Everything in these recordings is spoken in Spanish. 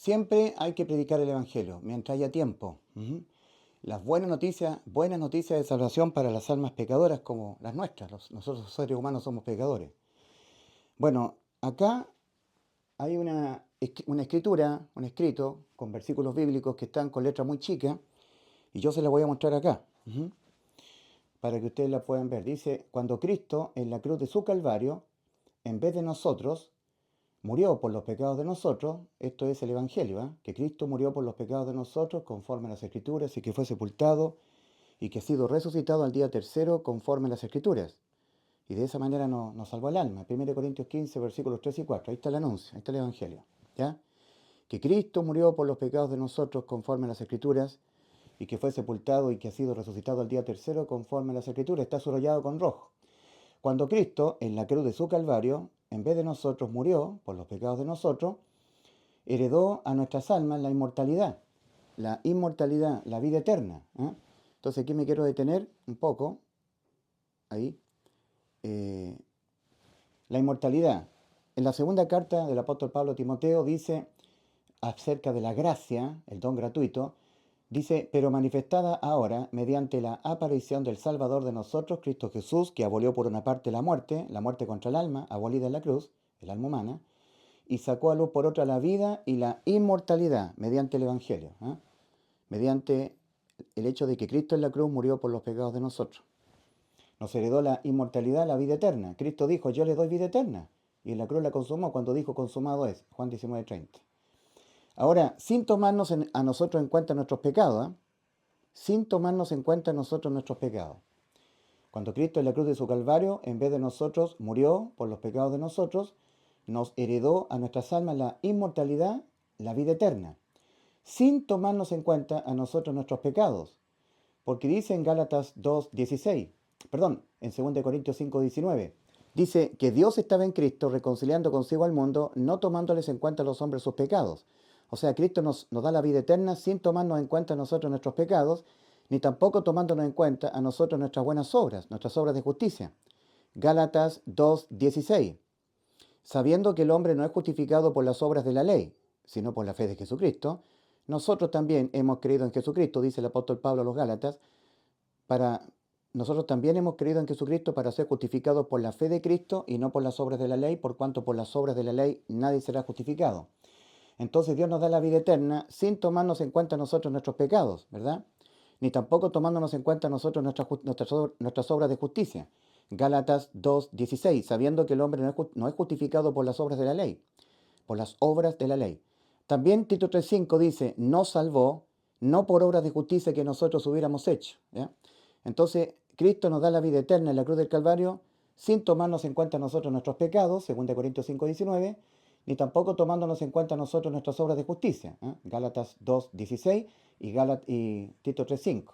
Siempre hay que predicar el Evangelio, mientras haya tiempo. Las buenas noticias de salvación para las almas pecadoras como las nuestras. Nosotros seres humanos somos pecadores. Bueno, acá hay una escritura, un escrito con versículos bíblicos que están con letra muy chica y yo se la voy a mostrar acá, para que ustedes la puedan ver. Dice, cuando Cristo en la cruz de su Calvario, en vez de nosotros, murió por los pecados de nosotros, esto es el Evangelio, que Cristo murió por los pecados de nosotros conforme a las Escrituras y que fue sepultado y que ha sido resucitado al día tercero conforme a las Escrituras. Y de esa manera nos salvó el alma. 1 Corintios 15, versículos 3 y 4. Ahí está el anuncio, ahí está el Evangelio. ¿Ya? Que Cristo murió por los pecados de nosotros conforme a las Escrituras y que fue sepultado y que ha sido resucitado al día tercero conforme a las Escrituras. Está subrayado con rojo. Cuando Cristo, en la cruz de su Calvario, en vez de nosotros murió por los pecados de nosotros, heredó a nuestras almas la inmortalidad, la vida eterna. Entonces aquí me quiero detener un poco, ahí, la inmortalidad. En la segunda carta del apóstol Pablo a Timoteo dice acerca de la gracia, el don gratuito, dice, pero manifestada ahora mediante la aparición del Salvador de nosotros, Cristo Jesús, que abolió por una parte la muerte contra el alma, abolida en la cruz, el alma humana, y sacó a luz por otra la vida y la inmortalidad mediante el Evangelio, mediante el hecho de que Cristo en la cruz murió por los pecados de nosotros. Nos heredó la inmortalidad, la vida eterna. Cristo dijo, yo les doy vida eterna. Y en la cruz la consumó cuando dijo, consumado es. Juan 19:30. Ahora, sin tomarnos a nosotros en cuenta nuestros pecados, sin tomarnos en cuenta nosotros nuestros pecados. Cuando Cristo en la cruz de su Calvario, en vez de nosotros, murió por los pecados de nosotros, nos heredó a nuestras almas la inmortalidad, la vida eterna, sin tomarnos en cuenta a nosotros nuestros pecados. Porque dice en Gálatas 2:16, en 2 Corintios 5:19, dice que Dios estaba en Cristo reconciliando consigo al mundo, no tomándoles en cuenta a los hombres sus pecados. O sea, Cristo nos da la vida eterna sin tomarnos en cuenta a nosotros nuestros pecados, ni tampoco tomándonos en cuenta a nosotros nuestras buenas obras de justicia. Gálatas 2:16, sabiendo que el hombre no es justificado por las obras de la ley, sino por la fe de Jesucristo, nosotros también hemos creído en Jesucristo, dice el apóstol Pablo a los Gálatas, nosotros también hemos creído en Jesucristo para ser justificados por la fe de Cristo y no por las obras de la ley, por cuanto por las obras de la ley nadie será justificado. Entonces Dios nos da la vida eterna sin tomarnos en cuenta nosotros nuestros pecados, ¿verdad? Ni tampoco tomándonos en cuenta nosotros nuestras obras de justicia. Gálatas 2:16, sabiendo que el hombre no es justificado por las obras de la ley, por las obras de la ley. También Tito 3:5 dice, nos salvó, no por obras de justicia que nosotros hubiéramos hecho. ¿Ya? Entonces, Cristo nos da la vida eterna en la cruz del Calvario sin tomarnos en cuenta nosotros nuestros pecados, 2 Corintios 5:19, ni tampoco tomándonos en cuenta nosotros nuestras obras de justicia, Gálatas 2:16 y Tito 3:5,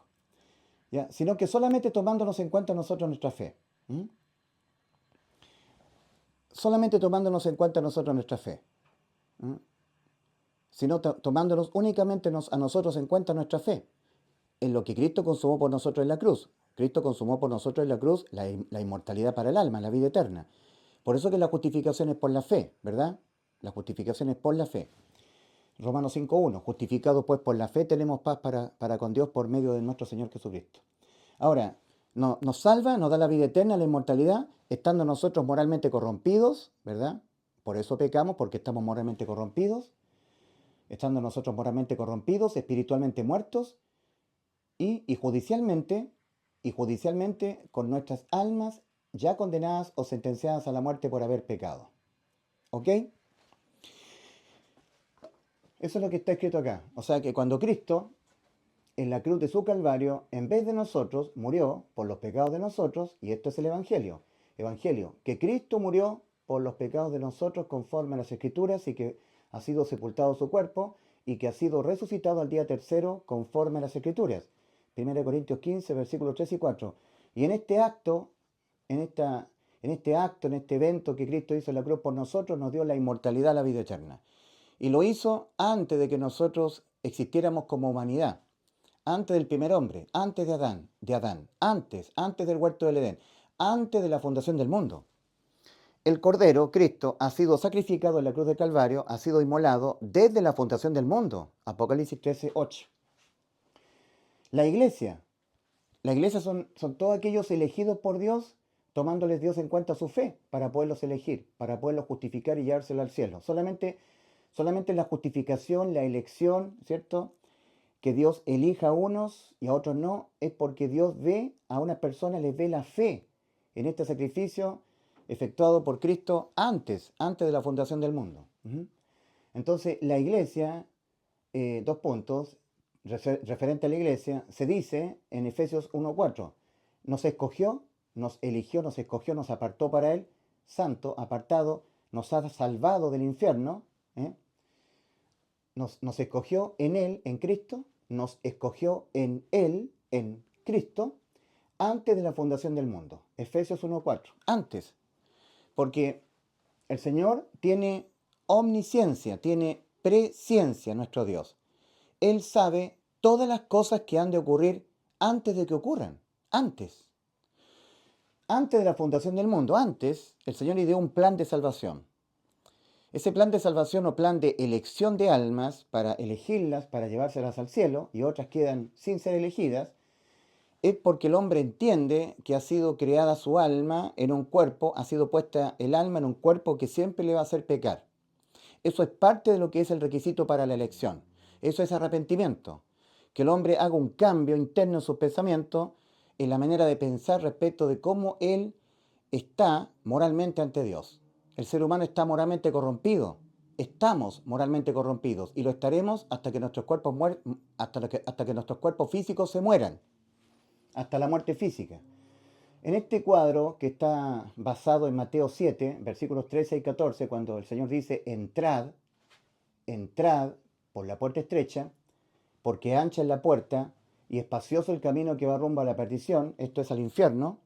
¿ya? Sino que solamente tomándonos en cuenta nosotros nuestra fe. Solamente tomándonos en cuenta nosotros nuestra fe. Sino tomándonos únicamente a nosotros en cuenta nuestra fe, en lo que Cristo consumó por nosotros en la cruz. Cristo consumó por nosotros en la cruz la inmortalidad para el alma, la vida eterna. Por eso que la justificación es por la fe, ¿verdad? La justificación es por la fe. Romanos 5:1, justificados pues por la fe tenemos paz para con Dios por medio de nuestro Señor Jesucristo. Ahora, nos salva, nos da la vida eterna, la inmortalidad, estando nosotros moralmente corrompidos, ¿verdad? Por eso pecamos, porque estamos moralmente corrompidos, estando nosotros moralmente corrompidos, espiritualmente muertos y judicialmente con nuestras almas ya condenadas o sentenciadas a la muerte por haber pecado. ¿Ok? Eso es lo que está escrito acá. O sea que cuando Cristo, en la cruz de su Calvario, en vez de nosotros, murió por los pecados de nosotros, y esto es el Evangelio. Evangelio, que Cristo murió por los pecados de nosotros conforme a las Escrituras y que ha sido sepultado su cuerpo y que ha sido resucitado al día tercero conforme a las Escrituras. 1 Corintios 15, versículos 3 y 4. Y en este evento que Cristo hizo en la cruz por nosotros, nos dio la inmortalidad, la vida eterna. Y lo hizo antes de que nosotros existiéramos como humanidad, antes del primer hombre, antes de Adán, antes del huerto del Edén, antes de la fundación del mundo. El Cordero, Cristo, ha sido sacrificado en la cruz del Calvario, ha sido inmolado desde la fundación del mundo. Apocalipsis 13:8. La iglesia. La iglesia son todos aquellos elegidos por Dios, tomándoles Dios en cuenta su fe para poderlos elegir, para poderlos justificar y llevárselo al cielo. Solamente la justificación, la elección, ¿cierto? Que Dios elija a unos y a otros no, es porque Dios ve a unas personas, les ve la fe en este sacrificio efectuado por Cristo antes de la fundación del mundo. Entonces, la iglesia, dos puntos, referente a la iglesia, se dice en Efesios 1:4, nos escogió, nos eligió, nos escogió, nos apartó para Él, santo, apartado, nos ha salvado del infierno, ¿eh? Nos escogió en Él, en Cristo, nos escogió en Él, en Cristo, antes de la fundación del mundo. Efesios 1:4, antes, porque el Señor tiene omnisciencia, tiene presciencia, nuestro Dios. Él sabe todas las cosas que han de ocurrir antes de que ocurran. Antes. Antes de la fundación del mundo. Antes, el Señor ideó un plan de salvación. Ese plan de salvación o plan de elección de almas para elegirlas, para llevárselas al cielo, y otras quedan sin ser elegidas, es porque el hombre entiende que ha sido creada su alma en un cuerpo, ha sido puesta el alma en un cuerpo que siempre le va a hacer pecar. Eso es parte de lo que es el requisito para la elección. Eso es arrepentimiento. Que el hombre haga un cambio interno en sus pensamientos, en la manera de pensar respecto de cómo él está moralmente ante Dios. El ser humano está moralmente corrompido. Estamos moralmente corrompidos y lo estaremos hasta que nuestros cuerpos hasta que nuestros cuerpos físicos se mueran, hasta la muerte física. En este cuadro, que está basado en Mateo 7, versículos 13 y 14, cuando el Señor dice, entrad por la puerta estrecha, porque ancha es la puerta y espacioso el camino que va rumbo a la perdición, esto es al infierno,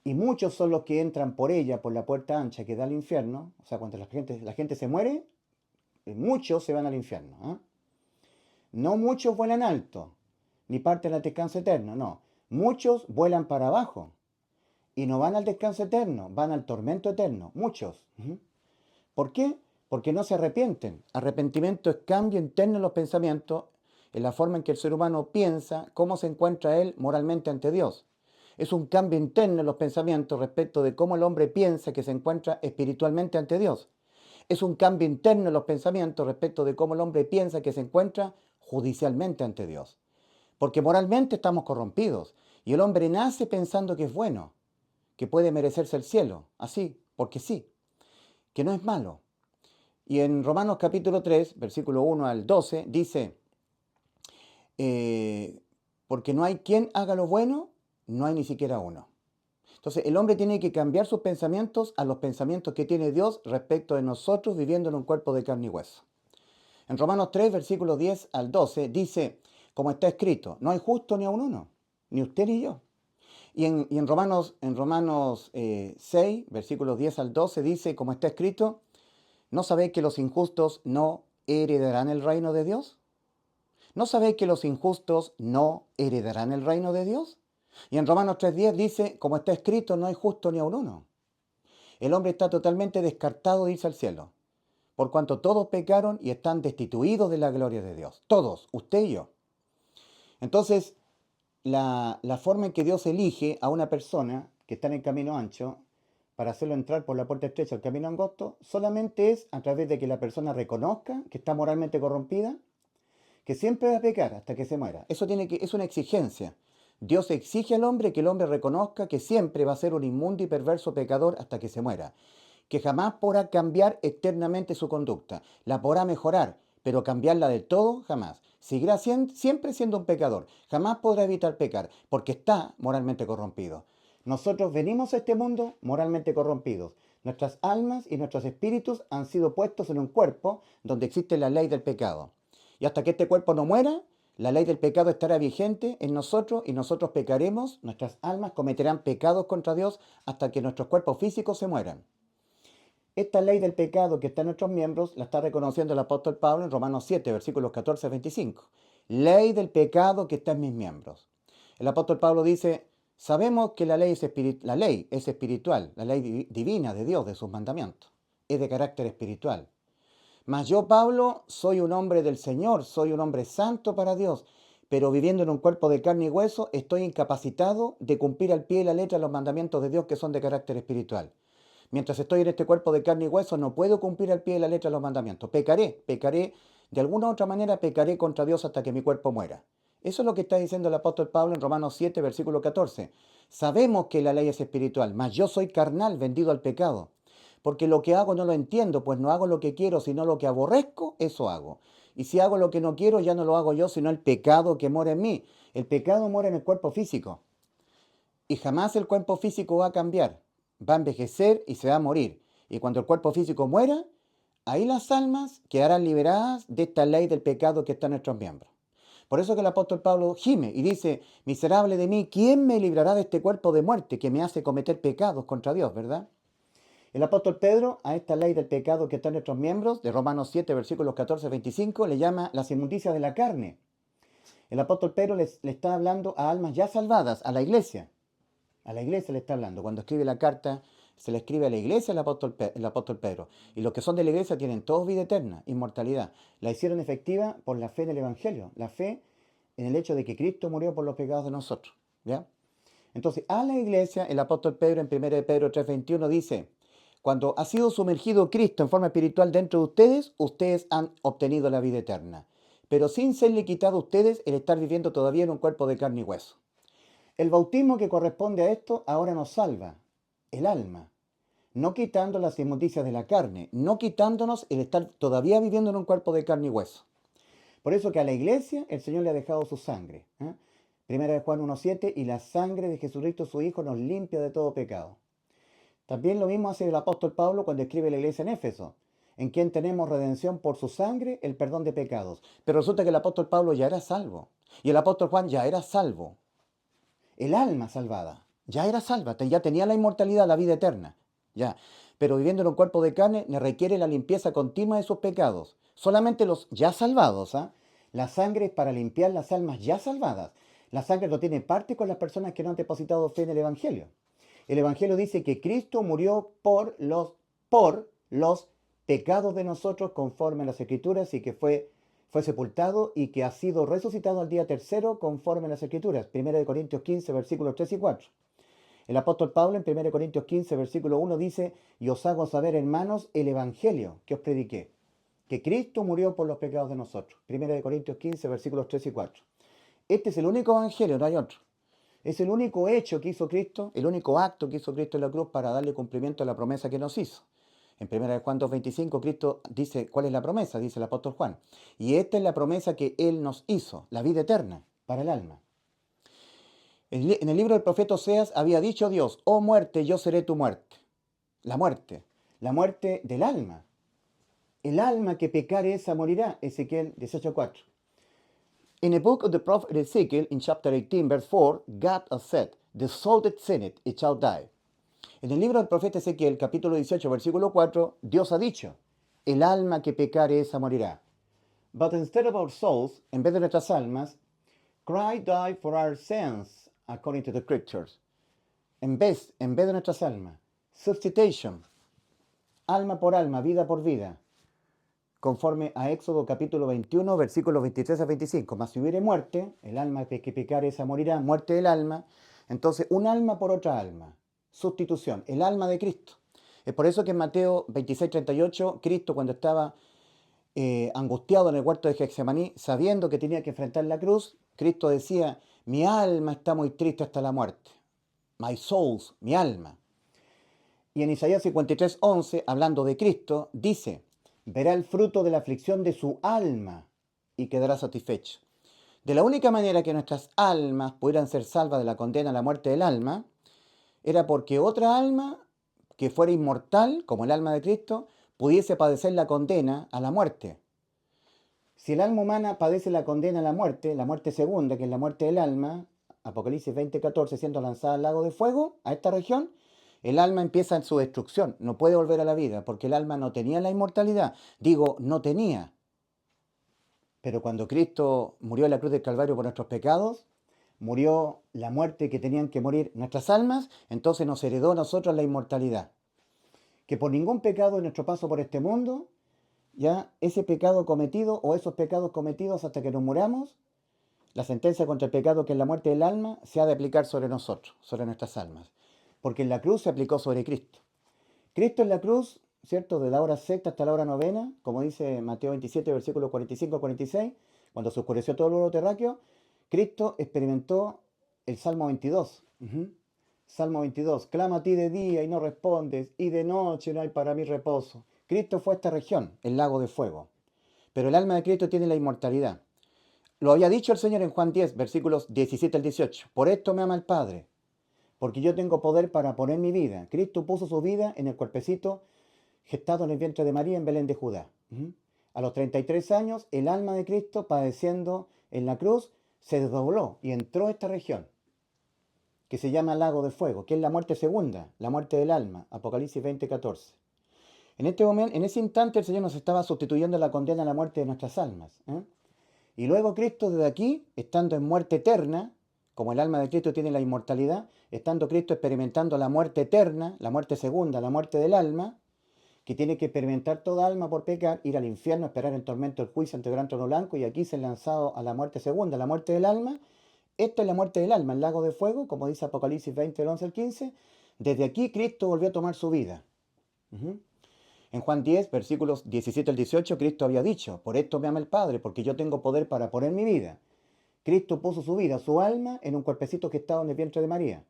y muchos son los que entran por ella, por la puerta ancha que da al infierno, o sea, cuando la gente se muere, muchos se van al infierno. ¿Eh? No muchos vuelan alto, ni parten al descanso eterno, no. Muchos vuelan para abajo y no van al descanso eterno, van al tormento eterno, muchos. ¿Por qué? Porque no se arrepienten. Arrepentimiento es cambio interno en los pensamientos, en la forma en que el ser humano piensa, cómo se encuentra él moralmente ante Dios. Es un cambio interno en los pensamientos respecto de cómo el hombre piensa que se encuentra espiritualmente ante Dios. Es un cambio interno en los pensamientos respecto de cómo el hombre piensa que se encuentra judicialmente ante Dios. Porque moralmente estamos corrompidos y el hombre nace pensando que es bueno, que puede merecerse el cielo, así, porque sí, que no es malo. Y en Romanos capítulo 3, versículo 1 al 12, dice, porque no hay quien haga lo bueno, no hay ni siquiera uno. Entonces el hombre tiene que cambiar sus pensamientos a los pensamientos que tiene Dios respecto de nosotros viviendo en un cuerpo de carne y hueso. En Romanos 3, versículos 10 al 12, dice, como está escrito, no hay justo ni a un uno, ni usted ni yo. Y en Romanos 6, versículos 10 al 12, dice, como está escrito, ¿no sabéis que los injustos no heredarán el reino de Dios? ¿No sabéis que los injustos no heredarán el reino de Dios? Y en Romanos 3:10 dice, como está escrito, no hay justo ni a un uno. El hombre está totalmente descartado de irse al cielo, por cuanto todos pecaron y están destituidos de la gloria de Dios. Todos, usted y yo. Entonces, la forma en que Dios elige a una persona que está en el camino ancho para hacerlo entrar por la puerta estrecha al camino angosto, solamente es a través de que la persona reconozca que está moralmente corrompida, que siempre va a pecar hasta que se muera. Es una exigencia. Dios exige al hombre que el hombre reconozca que siempre va a ser un inmundo y perverso pecador hasta que se muera, que jamás podrá cambiar eternamente su conducta, la podrá mejorar, pero cambiarla del todo, jamás. Seguirá siempre siendo un pecador, jamás podrá evitar pecar, porque está moralmente corrompido. Nosotros venimos a este mundo moralmente corrompidos. Nuestras almas y nuestros espíritus han sido puestos en un cuerpo donde existe la ley del pecado. Y hasta que este cuerpo no muera, la ley del pecado estará vigente en nosotros y nosotros pecaremos, nuestras almas cometerán pecados contra Dios hasta que nuestros cuerpos físicos se mueran. Esta ley del pecado que está en nuestros miembros la está reconociendo el apóstol Pablo en Romanos 7, versículos 14 a 25. Ley del pecado que está en mis miembros. El apóstol Pablo dice, Sabemos que la ley es espiritual, la ley divina de Dios, de sus mandamientos, es de carácter espiritual. Mas yo, Pablo, soy un hombre del Señor, soy un hombre santo para Dios, pero viviendo en un cuerpo de carne y hueso, estoy incapacitado de cumplir al pie y la letra los mandamientos de Dios que son de carácter espiritual. Mientras estoy en este cuerpo de carne y hueso, no puedo cumplir al pie y la letra los mandamientos. Pecaré, de alguna u otra manera pecaré contra Dios hasta que mi cuerpo muera. Eso es lo que está diciendo el apóstol Pablo en Romanos 7, versículo 14. Sabemos que la ley es espiritual, mas yo soy carnal, vendido al pecado. Porque lo que hago no lo entiendo, pues no hago lo que quiero, sino lo que aborrezco, eso hago. Y si hago lo que no quiero, ya no lo hago yo, sino el pecado que mora en mí. El pecado mora en el cuerpo físico. Y jamás el cuerpo físico va a cambiar. Va a envejecer y se va a morir. Y cuando el cuerpo físico muera, ahí las almas quedarán liberadas de esta ley del pecado que está en nuestros miembros. Por eso que el apóstol Pablo gime y dice, miserable de mí, ¿quién me librará de este cuerpo de muerte que me hace cometer pecados contra Dios, verdad? El apóstol Pedro a esta ley del pecado que está en nuestros miembros, de Romanos 7, versículos 14 25, le llama las inmundicias de la carne. El apóstol Pedro le está hablando a almas ya salvadas, a la iglesia. A la iglesia le está hablando. Cuando escribe la carta, se le escribe a la iglesia el apóstol Pedro. Y los que son de la iglesia tienen todos vida eterna, inmortalidad. La hicieron efectiva por la fe en el Evangelio, la fe en el hecho de que Cristo murió por los pecados de nosotros. ¿Ya? Entonces, a la iglesia, el apóstol Pedro en 1 de Pedro 3:21 dice, cuando ha sido sumergido Cristo en forma espiritual dentro de ustedes, ustedes han obtenido la vida eterna. Pero sin serle quitado a ustedes el estar viviendo todavía en un cuerpo de carne y hueso. El bautismo que corresponde a esto ahora nos salva, el alma, no quitando las inmundicias de la carne, no quitándonos el estar todavía viviendo en un cuerpo de carne y hueso. Por eso que a la iglesia el Señor le ha dejado su sangre. Primera de Juan 1:7, y la sangre de Jesucristo su Hijo nos limpia de todo pecado. También lo mismo hace el apóstol Pablo cuando escribe a la iglesia en Éfeso, en quien tenemos redención por su sangre, el perdón de pecados. Pero resulta que el apóstol Pablo ya era salvo, y el apóstol Juan ya era salvo. El alma salvada ya era salva, ya tenía la inmortalidad, la vida eterna. Ya. Pero viviendo en un cuerpo de carne requiere la limpieza continua de sus pecados. Solamente los ya salvados. La sangre es para limpiar las almas ya salvadas. La sangre no tiene parte con las personas que no han depositado fe en el Evangelio. El Evangelio dice que Cristo murió por los pecados de nosotros conforme a las Escrituras y que fue sepultado y que ha sido resucitado al día tercero conforme a las Escrituras. 1 Corintios 15, versículos 3 y 4. El apóstol Pablo en 1 Corintios 15, versículo 1 dice, y os hago saber, hermanos, el Evangelio que os prediqué, que Cristo murió por los pecados de nosotros. 1 Corintios 15, versículos 3 y 4. Este es el único Evangelio, no hay otro. Es el único hecho que hizo Cristo, el único acto que hizo Cristo en la cruz para darle cumplimiento a la promesa que nos hizo. En 1 Juan 2:25 Cristo dice, ¿cuál es la promesa? Dice el apóstol Juan. Y esta es la promesa que Él nos hizo, la vida eterna para el alma. En el libro del profeta Oseas había dicho Dios, oh muerte, yo seré tu muerte. La muerte del alma. El alma que pecare esa morirá, Ezequiel 18:4. In the book of the prophet Ezekiel, in chapter 18, verse 4, God has said, the soul that sinneth, it shall die. En el libro del profeta Ezequiel, capítulo 18, versículo 4, Dios ha dicho, el alma que pecare esa morirá. But instead of our souls, en vez de nuestras almas, Christ died for our sins, according to the scriptures. En vez de nuestras almas, substitution, alma por alma, vida por vida, conforme a Éxodo capítulo 21, versículos 23 a 25. Mas si hubiere muerte, el alma que pecare esa morirá, muerte del alma, entonces un alma por otra alma. Sustitución, el alma de Cristo. Es por eso que en Mateo 26, 38, Cristo cuando estaba angustiado en el huerto de Getsemaní, sabiendo que tenía que enfrentar la cruz, Cristo decía, mi alma está muy triste hasta la muerte. My soul, mi alma. Y en Isaías 53, 11, hablando de Cristo, dice, verá el fruto de la aflicción de su alma y quedará satisfecho. De la única manera que nuestras almas pudieran ser salvas de la condena a la muerte del alma, era porque otra alma que fuera inmortal, como el alma de Cristo, pudiese padecer la condena a la muerte. Si el alma humana padece la condena a la muerte segunda, que es la muerte del alma, Apocalipsis 20:14, siendo lanzada al lago de fuego, a esta región, el alma empieza en su destrucción, no puede volver a la vida, porque el alma no tenía la inmortalidad. Digo, no tenía. Pero cuando Cristo murió en la cruz del Calvario por nuestros pecados, murió la muerte que tenían que morir nuestras almas, entonces nos heredó a nosotros la inmortalidad. Que por ningún pecado en nuestro paso por este mundo, ya ese pecado cometido o esos pecados cometidos hasta que nos muramos, la sentencia contra el pecado, que es la muerte del alma, se ha de aplicar sobre nosotros, sobre nuestras almas. Porque en la cruz se aplicó sobre Cristo. Cristo en la cruz, ¿cierto? De la hora sexta hasta la hora novena, como dice Mateo 27, versículos 45 al 46, cuando se oscureció todo el globo terráqueo, Cristo experimentó el Salmo 22. Salmo 22, clama a ti de día y no respondes, y de noche no hay para mí reposo. Cristo fue a esta región, el lago de fuego. Pero el alma de Cristo tiene la inmortalidad. Lo había dicho el Señor en Juan 10, versículos 17 al 18. Por esto me ama el Padre, porque yo tengo poder para poner mi vida. Cristo puso su vida en el cuerpecito gestado en el vientre de María en Belén de Judá. A los 33 años, el alma de Cristo, padeciendo en la cruz, se desdobló y entró a esta región, que se llama lago de fuego, que es la muerte segunda, la muerte del alma, Apocalipsis 20:14. En este momento, en ese instante, el Señor nos estaba sustituyendo la condena a la muerte de nuestras almas. Y luego Cristo desde aquí, estando en muerte eterna, como el alma de Cristo tiene la inmortalidad, estando Cristo experimentando la muerte eterna, la muerte segunda, la muerte del alma, que tiene que experimentar toda alma por pecar, ir al infierno, esperar en tormento el juicio ante el gran trono blanco, y aquí se ha lanzado a la muerte segunda, la muerte del alma. Esta es la muerte del alma, el lago de fuego, como dice Apocalipsis 20, del 11 al 15. Desde aquí Cristo volvió a tomar su vida. En Juan 10, versículos 17 al 18, Cristo había dicho, por esto me ama el Padre, porque yo tengo poder para poner mi vida. Cristo puso su vida, su alma, en un cuerpecito que estaba en el vientre de María.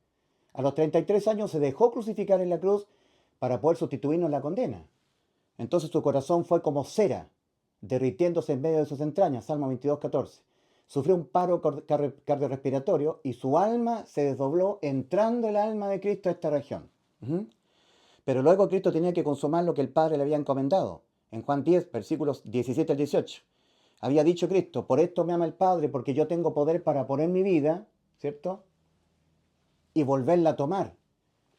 A los 33 años se dejó crucificar en la cruz para poder sustituirnos la condena. Entonces su corazón fue como cera, derritiéndose en medio de sus entrañas, Salmo 22, 14. Sufrió un paro cardiorrespiratorio y su alma se desdobló, entrando el alma de Cristo a esta región. Pero luego Cristo tenía que consumar lo que el Padre le había encomendado. En Juan 10, versículos 17 al 18. Había dicho Cristo, por esto me ama el Padre, porque yo tengo poder para poner mi vida, ¿cierto? Y volverla a tomar.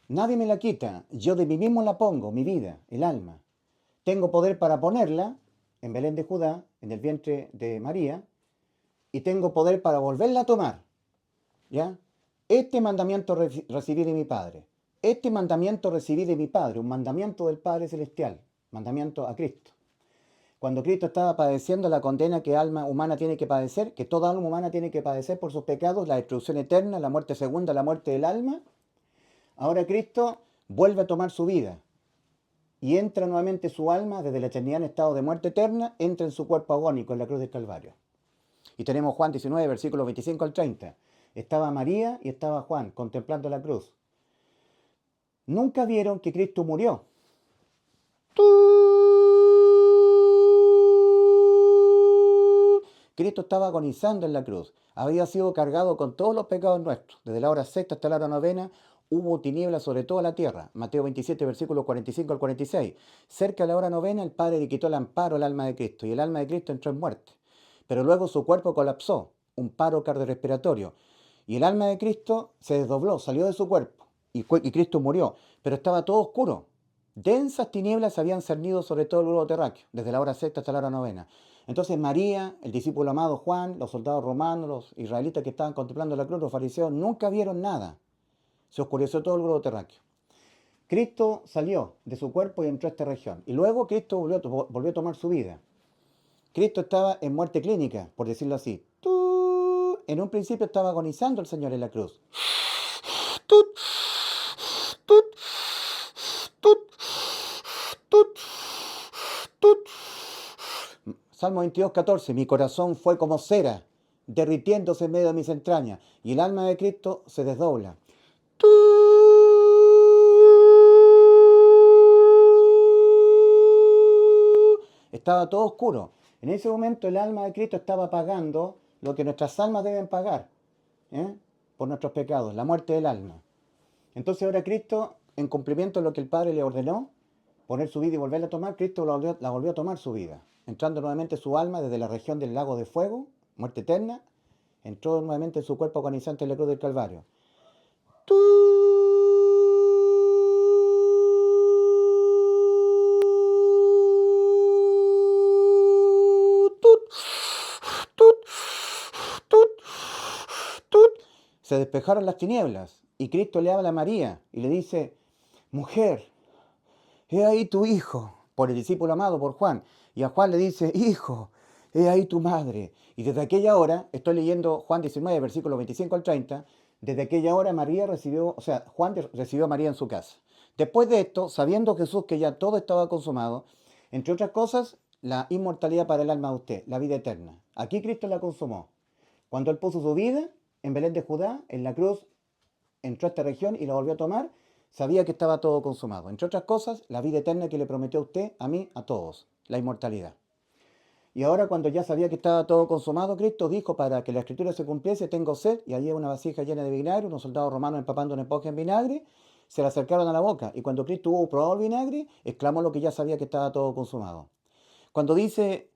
Nadie me la quita, yo de mí mismo la pongo, mi vida, el alma. Tengo poder para ponerla en Belén de Judá, en el vientre de María, y tengo poder para volverla a tomar. ¿Ya? Este mandamiento recibí de mi Padre. Este mandamiento recibí de mi Padre, un mandamiento del Padre Celestial, mandamiento a Cristo. Cuando Cristo estaba padeciendo la condena que alma humana tiene que padecer, que toda alma humana tiene que padecer por sus pecados, la destrucción eterna, la muerte segunda, la muerte del alma, ahora Cristo vuelve a tomar su vida y entra nuevamente su alma desde la eternidad en estado de muerte eterna, entra en su cuerpo agónico en la cruz del Calvario. Y tenemos Juan 19, versículos 25 al 30. Estaba María y estaba Juan contemplando la cruz. Nunca vieron que Cristo murió. Cristo estaba agonizando en la cruz. Había sido cargado con todos los pecados nuestros. Desde la hora sexta hasta la hora novena hubo tinieblas sobre toda la tierra. Mateo 27, versículos 45 al 46. Cerca de la hora novena el Padre le quitó el amparo al alma de Cristo y el alma de Cristo entró en muerte. Pero luego su cuerpo colapsó, un paro cardiorrespiratorio. Y el alma de Cristo se desdobló, salió de su cuerpo y Cristo murió. Pero estaba todo oscuro. Densas tinieblas se habían cernido sobre todo el globo terráqueo, desde la hora sexta hasta la hora novena. Entonces María, el discípulo amado Juan, los soldados romanos, los israelitas que estaban contemplando la cruz, los fariseos, nunca vieron nada. Se oscureció todo el globo terráqueo. Cristo salió de su cuerpo y entró a esta región. Y luego Cristo volvió a tomar su vida. Cristo estaba en muerte clínica, por decirlo así. En un principio estaba agonizando el Señor en la cruz. Salmo 22, 14. Mi corazón fue como cera, derritiéndose en medio de mis entrañas, y el alma de Cristo se desdobla. Estaba todo oscuro. En ese momento el alma de Cristo estaba pagando lo que nuestras almas deben pagar, por nuestros pecados, la muerte del alma. Entonces ahora Cristo, en cumplimiento de lo que el Padre le ordenó, poner su vida y volverla a tomar, Cristo la volvió a tomar su vida, entrando nuevamente su alma desde la región del lago de fuego, muerte eterna, entró nuevamente en su cuerpo agonizante en la cruz del Calvario. se despejaron las tinieblas y Cristo le habla a María y le dice, mujer, he ahí tu hijo, por el discípulo amado, por Juan. Y a Juan le dice, hijo, he ahí tu madre. Y desde aquella hora, estoy leyendo Juan 19, versículos 25 al 30, desde aquella hora Juan recibió a María en su casa. Después de esto, sabiendo Jesús que ya todo estaba consumado, entre otras cosas, la inmortalidad para el alma de usted, la vida eterna. Aquí Cristo la consumó. Cuando Él puso su vida en Belén de Judá, en la cruz, entró a esta región y la volvió a tomar, sabía que estaba todo consumado. Entre otras cosas, la vida eterna que le prometió a usted, a mí, a todos, la inmortalidad. Y ahora cuando ya sabía que estaba todo consumado, Cristo dijo, para que la escritura se cumpliese, tengo sed, y allí una vasija llena de vinagre, unos soldados romanos empapando una esponja en vinagre, se la acercaron a la boca, y cuando Cristo hubo probado el vinagre, exclamó lo que ya sabía que estaba todo consumado. Cuando dice,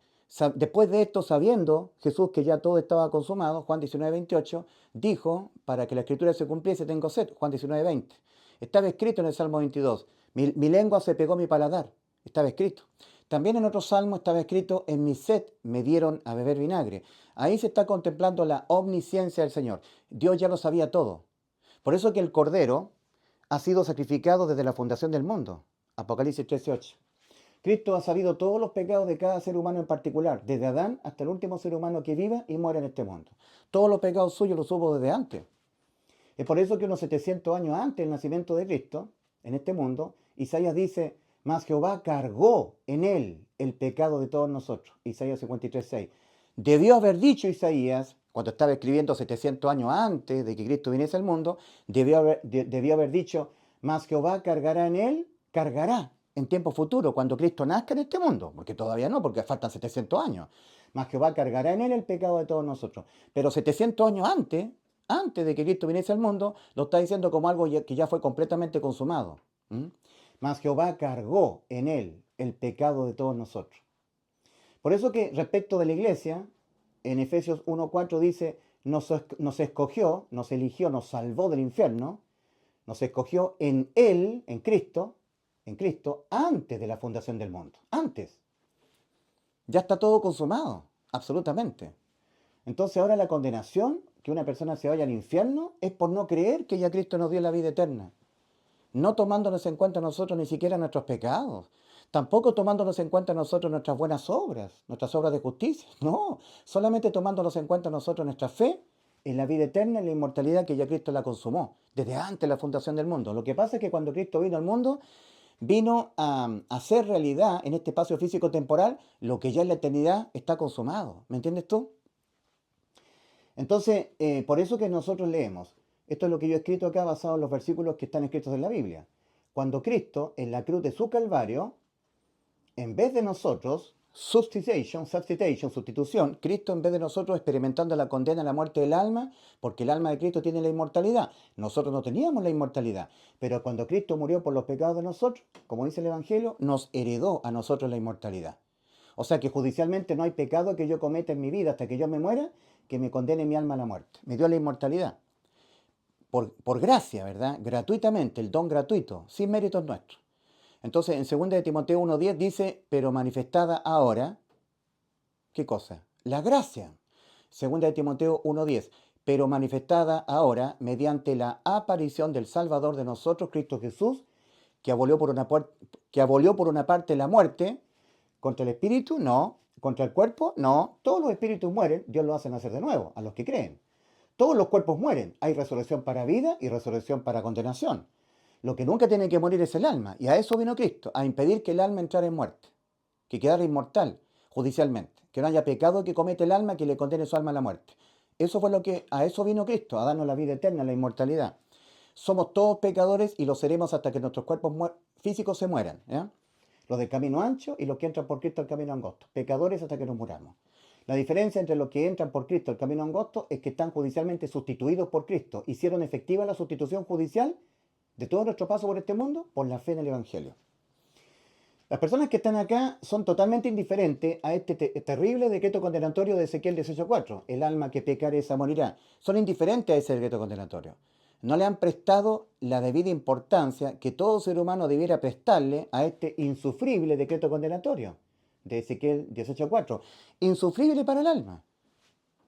después de esto, sabiendo Jesús que ya todo estaba consumado, Juan 19, 28, dijo, para que la escritura se cumpliese, tengo sed, Juan 19, 20. Estaba escrito en el Salmo 22, mi lengua se pegó a mi paladar, estaba escrito. También en otro salmo estaba escrito, en mi sed me dieron a beber vinagre. Ahí se está contemplando la omnisciencia del Señor. Dios ya lo sabía todo. Por eso que el Cordero ha sido sacrificado desde la fundación del mundo. Apocalipsis 13:8. Cristo ha sabido todos los pecados de cada ser humano en particular, desde Adán hasta el último ser humano que viva y muera en este mundo. Todos los pecados suyos los hubo desde antes. Es por eso que unos 700 años antes del nacimiento de Cristo, en este mundo, Isaías dice, mas Jehová cargó en él el pecado de todos nosotros. Isaías 53:6. Debió haber dicho Isaías, cuando estaba escribiendo 700 años antes de que Cristo viniese al mundo, debió haber dicho, mas Jehová cargará en él, cargará en tiempo futuro, cuando Cristo nazca en este mundo, porque todavía no, porque faltan 700 años. Mas Jehová cargará en él el pecado de todos nosotros. Pero 700 años antes de que Cristo viniese al mundo, lo está diciendo como algo que ya fue completamente consumado. Mas Jehová cargó en él el pecado de todos nosotros. Por eso que respecto de la iglesia, en Efesios 1:4 dice, nos escogió, nos eligió, nos salvó del infierno, nos escogió en él, en Cristo, antes de la fundación del mundo. Antes. Ya está todo consumado, absolutamente. Entonces ahora la condenación, que una persona se vaya al infierno, es por no creer que ya Cristo nos dio la vida eterna. No tomándonos en cuenta nosotros ni siquiera nuestros pecados. Tampoco tomándonos en cuenta nosotros nuestras buenas obras, nuestras obras de justicia. No, solamente tomándonos en cuenta nosotros nuestra fe en la vida eterna, en la inmortalidad que ya Cristo la consumó, desde antes de la fundación del mundo. Lo que pasa es que cuando Cristo vino al mundo, vino a hacer realidad en este espacio físico-temporal lo que ya en la eternidad está consumado. ¿Me entiendes tú? Entonces, por eso que nosotros leemos. Esto es lo que yo he escrito acá basado en los versículos que están escritos en la Biblia. Cuando Cristo, en la cruz de su Calvario, en vez de nosotros, sustitución, Cristo en vez de nosotros experimentando la condena a la muerte del alma, porque el alma de Cristo tiene la inmortalidad. Nosotros no teníamos la inmortalidad, pero cuando Cristo murió por los pecados de nosotros, como dice el Evangelio, nos heredó a nosotros la inmortalidad. O sea que judicialmente no hay pecado que yo cometa en mi vida hasta que yo me muera que me condene mi alma a la muerte. Me dio la inmortalidad. Por gracia, ¿verdad? Gratuitamente, el don gratuito, sin méritos nuestros. Entonces, en 2 de Timoteo 1:10 dice, pero manifestada ahora, ¿qué cosa? La gracia. 2 de Timoteo 1:10, pero manifestada ahora mediante la aparición del Salvador de nosotros, Cristo Jesús, que abolió por una parte la muerte. ¿Contra el espíritu? No. ¿Contra el cuerpo? No. Todos los espíritus mueren, Dios lo hace nacer de nuevo, a los que creen. Todos los cuerpos mueren. Hay resurrección para vida y resurrección para condenación. Lo que nunca tiene que morir es el alma. Y a eso vino Cristo, a impedir que el alma entrara en muerte, que quedara inmortal judicialmente, que no haya pecado que comete el alma que le condene su alma a la muerte. A eso vino Cristo, a darnos la vida eterna, la inmortalidad. Somos todos pecadores y lo seremos hasta que nuestros cuerpos físicos se mueran. ¿Ya? Los del camino ancho y los que entran por Cristo al camino angosto. Pecadores hasta que nos muramos. La diferencia entre los que entran por Cristo al camino angosto es que están judicialmente sustituidos por Cristo. Hicieron efectiva la sustitución judicial de todo nuestro paso por este mundo por la fe en el Evangelio. Las personas que están acá son totalmente indiferentes a este terrible decreto condenatorio de Ezequiel 18:4. El alma que pecare esa morirá. Son indiferentes a ese decreto condenatorio. No le han prestado la debida importancia que todo ser humano debiera prestarle a este insufrible decreto condenatorio de Ezequiel 18:4. Insufrible para el alma,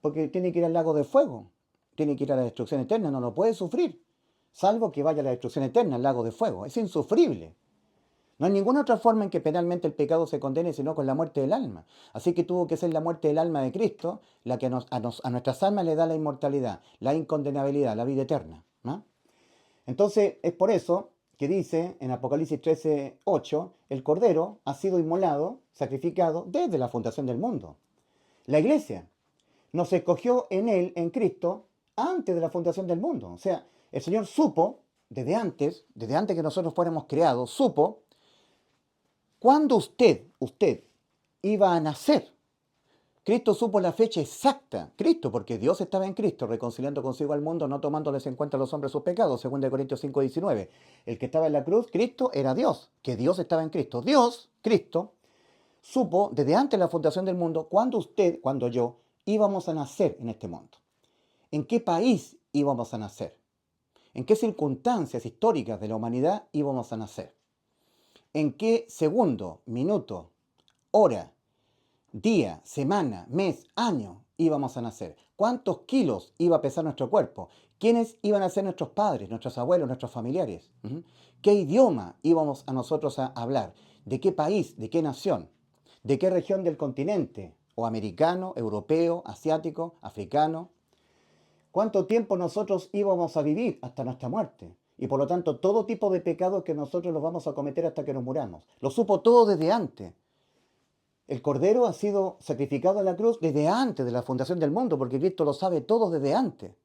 porque tiene que ir al lago de fuego. tiene que ir a la destrucción eterna, no lo puede sufrir, salvo que vaya a la destrucción eterna, al lago de fuego. Es insufrible. No hay ninguna otra forma en que penalmente el pecado se condene sino con la muerte del alma. Así que tuvo que ser la muerte del alma de Cristo la que a nuestras almas le da la inmortalidad, la incondenabilidad, la vida eterna, ¿no? Entonces es por eso que dice en Apocalipsis 13:8, el Cordero ha sido inmolado, sacrificado desde la fundación del mundo. La iglesia nos escogió en él, en Cristo, antes de la fundación del mundo. O sea, el Señor supo, desde antes que nosotros fuéramos creados, supo cuándo usted iba a nacer. Cristo supo la fecha exacta. Cristo, porque Dios estaba en Cristo, reconciliando consigo al mundo, no tomándoles en cuenta a los hombres sus pecados, 2 Corintios 5:19. El que estaba en la cruz, Cristo, era Dios, que Dios estaba en Cristo. Dios, Cristo, supo desde antes de la fundación del mundo cuando yo, íbamos a nacer en este mundo. ¿En qué país íbamos a nacer? ¿En qué circunstancias históricas de la humanidad íbamos a nacer? ¿En qué segundo, minuto, hora, día, semana, mes, año íbamos a nacer? ¿Cuántos kilos iba a pesar nuestro cuerpo? ¿Quiénes iban a ser nuestros padres, nuestros abuelos, nuestros familiares? ¿Qué idioma íbamos a nosotros a hablar? ¿De qué país? ¿De qué nación? ¿De qué región del continente? ¿O americano, europeo, asiático, africano? ¿Cuánto tiempo nosotros íbamos a vivir hasta nuestra muerte? Y por lo tanto, todo tipo de pecados que nosotros los vamos a cometer hasta que nos muramos. Lo supo todo desde antes. El Cordero ha sido sacrificado en la cruz desde antes de la fundación del mundo, porque Cristo lo sabe todo desde antes.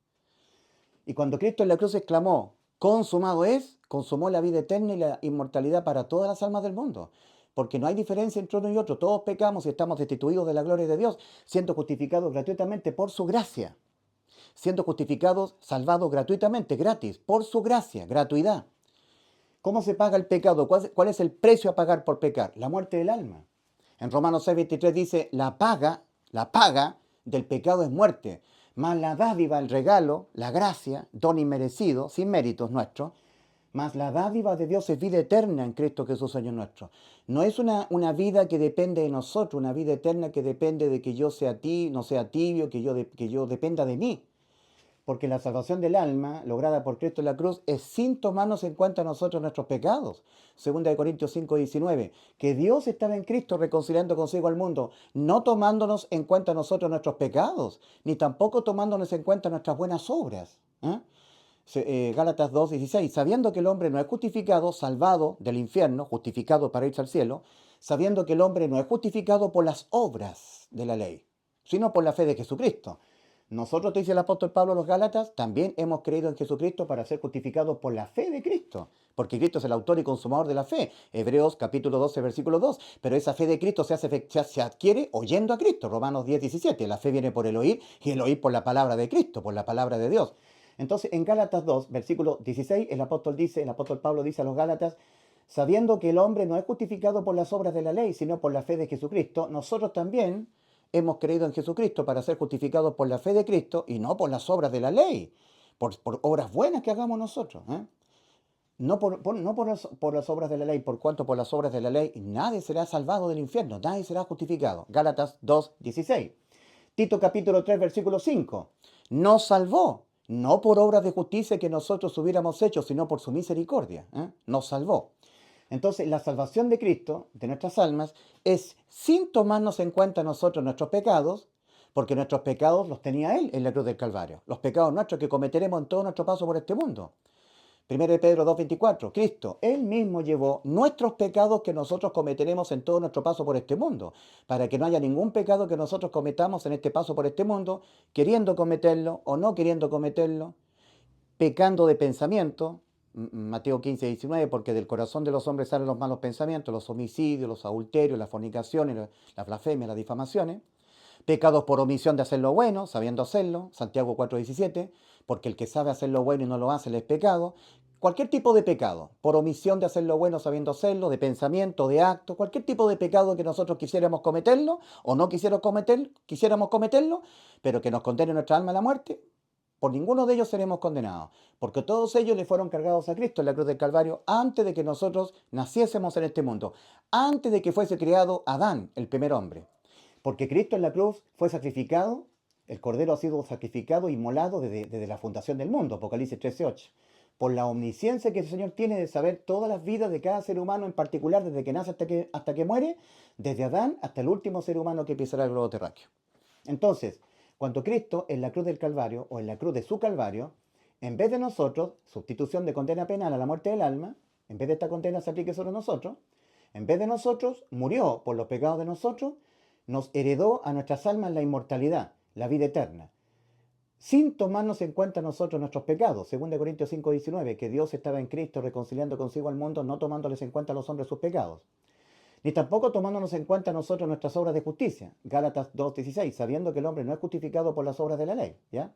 Y cuando Cristo en la cruz exclamó, consumado es, consumó la vida eterna y la inmortalidad para todas las almas del mundo. Porque no hay diferencia entre uno y otro. Todos pecamos y estamos destituidos de la gloria de Dios, siendo justificados gratuitamente por su gracia. Siendo justificados, salvados gratuitamente, gratis, por su gracia, gratuidad. ¿Cómo se paga el pecado? ¿Cuál es el precio a pagar por pecar? La muerte del alma. En Romanos 6:23 dice, la paga del pecado es muerte, mas la dádiva, el regalo, la gracia, don inmerecido, sin méritos nuestros, mas la dádiva de Dios es vida eterna en Cristo Jesús, Señor nuestro. No es una vida que depende de nosotros, una vida eterna que depende de que yo sea no sea tibio, que yo dependa de mí. Porque la salvación del alma, lograda por Cristo en la cruz, es sin tomarnos en cuenta nosotros nuestros pecados. 2 Corintios 5:19, que Dios estaba en Cristo reconciliando consigo al mundo, no tomándonos en cuenta nosotros nuestros pecados, ni tampoco tomándonos en cuenta nuestras buenas obras. Gálatas 2:16, sabiendo que el hombre no es justificado, salvado del infierno, justificado para irse al cielo, sabiendo que el hombre no es justificado por las obras de la ley, sino por la fe de Jesucristo. Nosotros, te dice el apóstol Pablo a los Gálatas, también hemos creído en Jesucristo para ser justificados por la fe de Cristo, porque Cristo es el autor y consumador de la fe. Hebreos capítulo 12, versículo 2. Pero esa fe de Cristo se adquiere oyendo a Cristo. Romanos 10:17. La fe viene por el oír y el oír por la palabra de Cristo, por la palabra de Dios. Entonces, en Gálatas 2, versículo 16, el apóstol Pablo dice a los Gálatas, sabiendo que el hombre no es justificado por las obras de la ley, sino por la fe de Jesucristo, nosotros también hemos creído en Jesucristo para ser justificados por la fe de Cristo y no por las obras de la ley, por obras buenas que hagamos nosotros. No por las obras de la ley, por cuanto por las obras de la ley nadie será salvado del infierno, nadie será justificado. Gálatas 2:16. Tito capítulo 3, versículo 5. Nos salvó, no por obras de justicia que nosotros hubiéramos hecho, sino por su misericordia. Nos salvó. Entonces, la salvación de Cristo, de nuestras almas, es sin tomarnos en cuenta nosotros nuestros pecados, porque nuestros pecados los tenía Él en la cruz del Calvario. Los pecados nuestros que cometeremos en todo nuestro paso por este mundo. 1 Pedro 2:24, Cristo, Él mismo llevó nuestros pecados que nosotros cometeremos en todo nuestro paso por este mundo, para que no haya ningún pecado que nosotros cometamos en este paso por este mundo, queriendo cometerlo o no queriendo cometerlo, pecando de pensamiento, Mateo 15:19, porque del corazón de los hombres salen los malos pensamientos, los homicidios, los adulterios, las fornicaciones, las blasfemias, las difamaciones. Pecados por omisión de hacer lo bueno, sabiendo hacerlo, Santiago 4:17, porque el que sabe hacer lo bueno y no lo hace, le es pecado. Cualquier tipo de pecado, por omisión de hacer lo bueno sabiendo hacerlo, de pensamiento, de acto, cualquier tipo de pecado que nosotros quisiéramos cometerlo o no quisiéramos cometerlo, pero que nos condene nuestra alma a la muerte, por ninguno de ellos seremos condenados, porque todos ellos le fueron cargados a Cristo en la cruz del Calvario antes de que nosotros naciésemos en este mundo, antes de que fuese creado Adán, el primer hombre. Porque Cristo en la cruz fue sacrificado El Cordero ha sido sacrificado y inmolado desde la fundación del mundo, Apocalipsis 13:8. Por la omnisciencia que el Señor tiene de saber todas las vidas de cada ser humano en particular, desde que nace hasta que muere, desde Adán hasta el último ser humano que pisará el globo terráqueo. Entonces, cuando Cristo en la cruz del Calvario o en la cruz de su Calvario, en vez de nosotros, sustitución de condena penal a la muerte del alma, en vez de esta condena se aplique sobre nosotros, en vez de nosotros, murió por los pecados de nosotros, nos heredó a nuestras almas la inmortalidad, la vida eterna, sin tomarnos en cuenta nosotros nuestros pecados. 2 Corintios 5:19, que Dios estaba en Cristo reconciliando consigo al mundo, no tomándoles en cuenta a los hombres sus pecados. Ni tampoco tomándonos en cuenta nosotros nuestras obras de justicia. Gálatas 2:16, sabiendo que el hombre no es justificado por las obras de la ley. ¿Ya?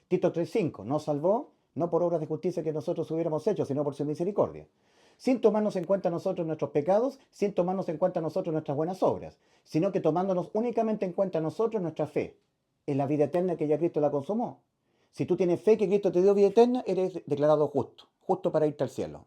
Tito 3:5, nos salvó no por obras de justicia que nosotros hubiéramos hecho, sino por su misericordia. Sin tomarnos en cuenta nosotros nuestros pecados, sin tomarnos en cuenta nosotros nuestras buenas obras, sino que tomándonos únicamente en cuenta nosotros nuestra fe en la vida eterna que ya Cristo la consumó. Si tú tienes fe que Cristo te dio vida eterna, eres declarado justo, justo para irte al cielo.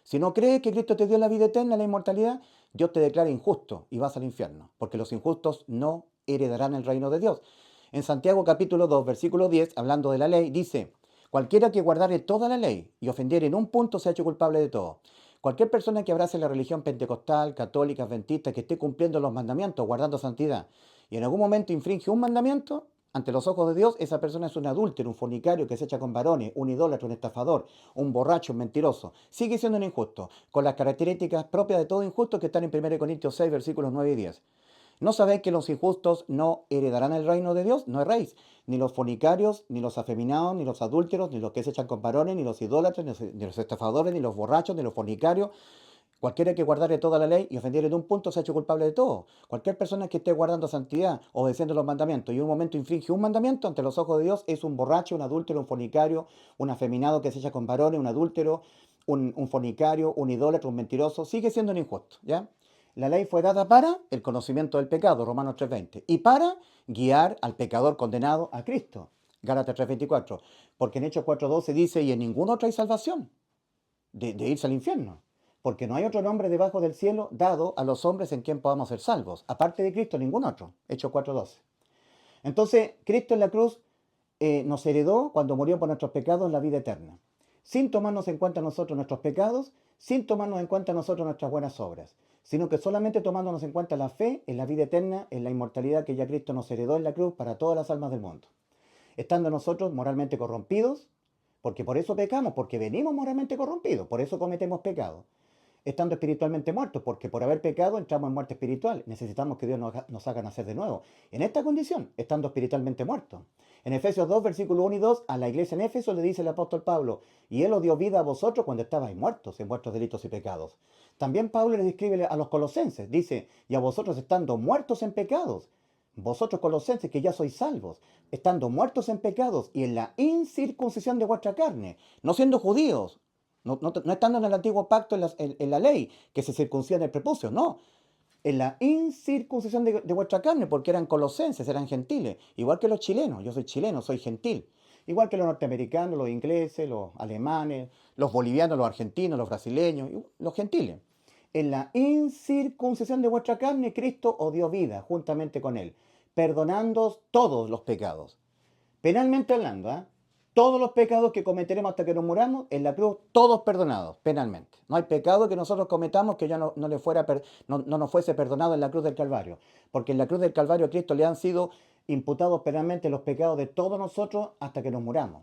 Si no crees que Cristo te dio la vida eterna, la inmortalidad, Dios te declara injusto y vas al infierno, porque los injustos no heredarán el reino de Dios. En Santiago capítulo 2, versículo 10, hablando de la ley, dice, cualquiera que guardare toda la ley y ofendiere en un punto se ha hecho culpable de todo. Cualquier persona que abrace la religión pentecostal, católica, adventista, que esté cumpliendo los mandamientos, guardando santidad, y en algún momento infringe un mandamiento, ante los ojos de Dios, esa persona es un adúltero, un fornicario que se echa con varones, un idólatra, un estafador, un borracho, un mentiroso. Sigue siendo un injusto, con las características propias de todo injusto que están en 1 Corintios 6, versículos 9 y 10. ¿No sabéis que los injustos no heredarán el reino de Dios? No erréis. Ni los fornicarios, ni los afeminados, ni los adúlteros, ni los que se echan con varones, ni los idólatras, ni los estafadores, ni los borrachos, ni los fornicarios. Cualquiera que guardare toda la ley y ofendiere en un punto se ha hecho culpable de todo. Cualquier persona que esté guardando santidad, obedeciendo los mandamientos y en un momento infringe un mandamiento ante los ojos de Dios es un borracho, un adúltero, un fornicario, un afeminado que se echa con varones, un adúltero, un fornicario, un idólatra, un mentiroso. Sigue siendo un injusto, ¿ya? La ley fue dada para el conocimiento del pecado, Romanos 3:20, y para guiar al pecador condenado a Cristo, Gálatas 3:24, porque en Hechos 4:12 dice, y en ningún otro hay salvación de irse al infierno, porque no hay otro nombre debajo del cielo dado a los hombres en quien podamos ser salvos, aparte de Cristo, ningún otro, Hechos 4:12. Entonces, Cristo en la cruz nos heredó cuando murió por nuestros pecados la vida eterna, sin tomarnos en cuenta nosotros nuestros pecados, sin tomarnos en cuenta nosotros nuestras buenas obras, sino que solamente tomándonos en cuenta la fe en la vida eterna, en la inmortalidad que ya Cristo nos heredó en la cruz para todas las almas del mundo. Estando nosotros moralmente corrompidos, porque por eso pecamos, porque venimos moralmente corrompidos, por eso cometemos pecado. Estando espiritualmente muertos, porque por haber pecado entramos en muerte espiritual. Necesitamos que Dios nos haga nacer de nuevo. En esta condición, estando espiritualmente muertos. En Efesios 2, versículos 1 y 2, a la iglesia en Éfeso le dice el apóstol Pablo, y Él os dio vida a vosotros cuando estabais muertos en vuestros delitos y pecados. También Pablo les escribe a los colosenses, dice, y a vosotros estando muertos en pecados, vosotros colosenses que ya sois salvos, estando muertos en pecados y en la incircuncisión de vuestra carne, no siendo judíos, no estando en el antiguo pacto en la ley, que se circuncida en el prepucio, no. En la incircuncisión de vuestra carne, porque eran colosenses, eran gentiles, igual que los chilenos, yo soy chileno, soy gentil. Igual que los norteamericanos, los ingleses, los alemanes, los bolivianos, los argentinos, los brasileños, los gentiles. En la incircuncisión de vuestra carne, Cristo os dio vida juntamente con Él, perdonándoos todos los pecados. Penalmente hablando, ¿eh? Todos los pecados que cometeremos hasta que nos muramos, en la cruz, todos perdonados, penalmente. No hay pecado que nosotros cometamos que ya no nos fuese perdonado en la cruz del Calvario. Porque en la cruz del Calvario a Cristo le han sido imputados penalmente los pecados de todos nosotros hasta que nos muramos.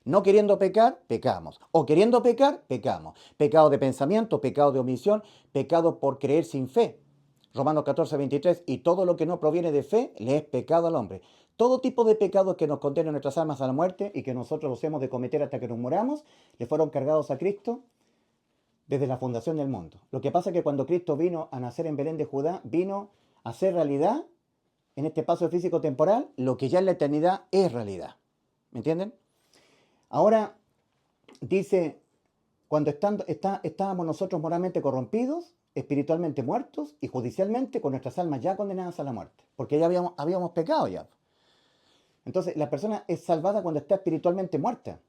No queriendo pecar, pecamos. O queriendo pecar, pecamos. Pecado de pensamiento, pecado de omisión, pecado por creer sin fe. Romanos 14:23, y todo lo que no proviene de fe le es pecado al hombre. Todo tipo de pecados que nos condenan nuestras almas a la muerte y que nosotros los hemos de cometer hasta que nos muramos, le fueron cargados a Cristo desde la fundación del mundo. Lo que pasa es que cuando Cristo vino a nacer en Belén de Judá, vino a hacer realidad, en este paso físico-temporal, lo que ya en la eternidad es realidad. ¿Me entienden? Ahora, dice, cuando estábamos nosotros moralmente corrompidos, espiritualmente muertos y judicialmente con nuestras almas ya condenadas a la muerte, porque ya habíamos pecado ya. Entonces, la persona es salvada cuando está espiritualmente muerta.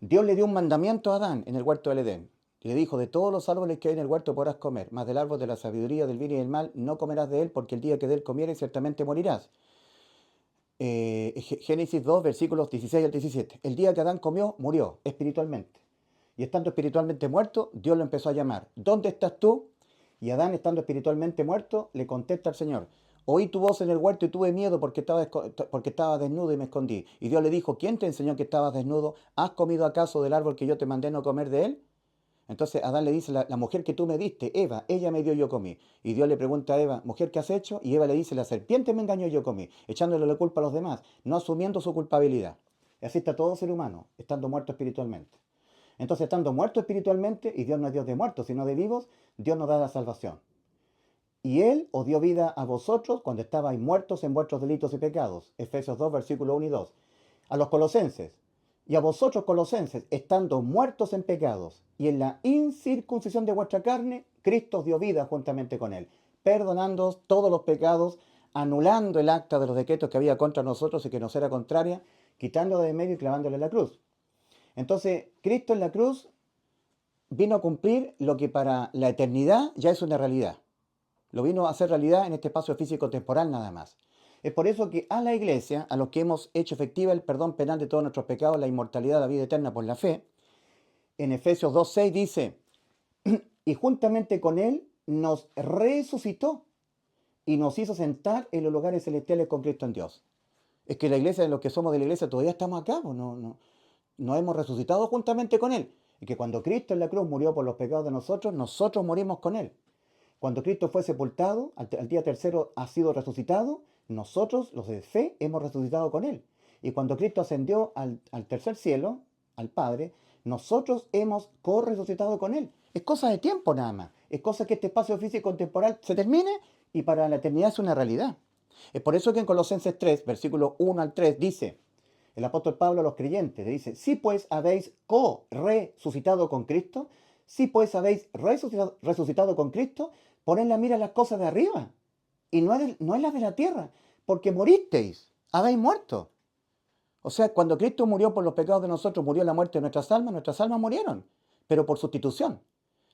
Dios le dio un mandamiento a Adán en el huerto del Edén. Le dijo, de todos los árboles que hay en el huerto podrás comer, mas del árbol de la sabiduría, del bien y del mal no comerás de él, porque el día que de él comieres ciertamente morirás. Génesis 2, versículos 16 al 17. El día que Adán comió, murió espiritualmente. Y estando espiritualmente muerto, Dios lo empezó a llamar. ¿Dónde estás tú? Y Adán, estando espiritualmente muerto, le contesta al Señor. Oí tu voz en el huerto y tuve miedo porque estaba desnudo y me escondí. Y Dios le dijo, ¿quién te enseñó que estabas desnudo? ¿Has comido acaso del árbol que yo te mandé no comer de él? Entonces Adán le dice, la mujer que tú me diste, Eva, ella me dio, yo comí. Y Dios le pregunta a Eva, mujer, ¿qué has hecho? Y Eva le dice, la serpiente me engañó, yo comí, echándole la culpa a los demás, no asumiendo su culpabilidad. Y así está todo ser humano, estando muerto espiritualmente. Entonces, estando muerto espiritualmente, y Dios no es Dios de muertos, sino de vivos, Dios nos da la salvación. Y Él os dio vida a vosotros cuando estabais muertos en vuestros delitos y pecados. Efesios 2, versículo 1 y 2. A los colosenses. Y a vosotros, colosenses, estando muertos en pecados y en la incircuncisión de vuestra carne, Cristo os dio vida juntamente con Él, perdonándoos todos los pecados, anulando el acta de los decretos que había contra nosotros y que nos era contraria, quitándolo de medio y clavándole en la cruz. Entonces, Cristo en la cruz vino a cumplir lo que para la eternidad ya es una realidad. Lo vino a hacer realidad en este espacio físico temporal nada más. Es por eso que a la iglesia, a los que hemos hecho efectiva el perdón penal de todos nuestros pecados, la inmortalidad, la vida eterna por la fe, en Efesios 2.6 dice, y juntamente con él nos resucitó y nos hizo sentar en los lugares celestiales con Cristo en Dios. Es que la iglesia, los que somos de la iglesia, todavía estamos acá, no hemos resucitado juntamente con él. Y que cuando Cristo en la cruz murió por los pecados de nosotros, nosotros morimos con él. Cuando Cristo fue sepultado, al día tercero ha sido resucitado, nosotros, los de fe, hemos resucitado con Él. Y cuando Cristo ascendió al tercer cielo, al Padre, nosotros hemos co-resucitado con Él. Es cosa de tiempo nada más. Es cosa que este espacio físico temporal se termine y para la eternidad es una realidad. Es por eso que en Colosenses 3, versículo 1 al 3, dice, el apóstol Pablo a los creyentes, le dice, si pues habéis co-resucitado con Cristo, si pues habéis resucitado con Cristo, poned la mira en las cosas de arriba y no en las de la tierra, porque moristeis, habéis muerto. O sea, cuando Cristo murió por los pecados de nosotros, murió la muerte de nuestras almas murieron, pero por sustitución.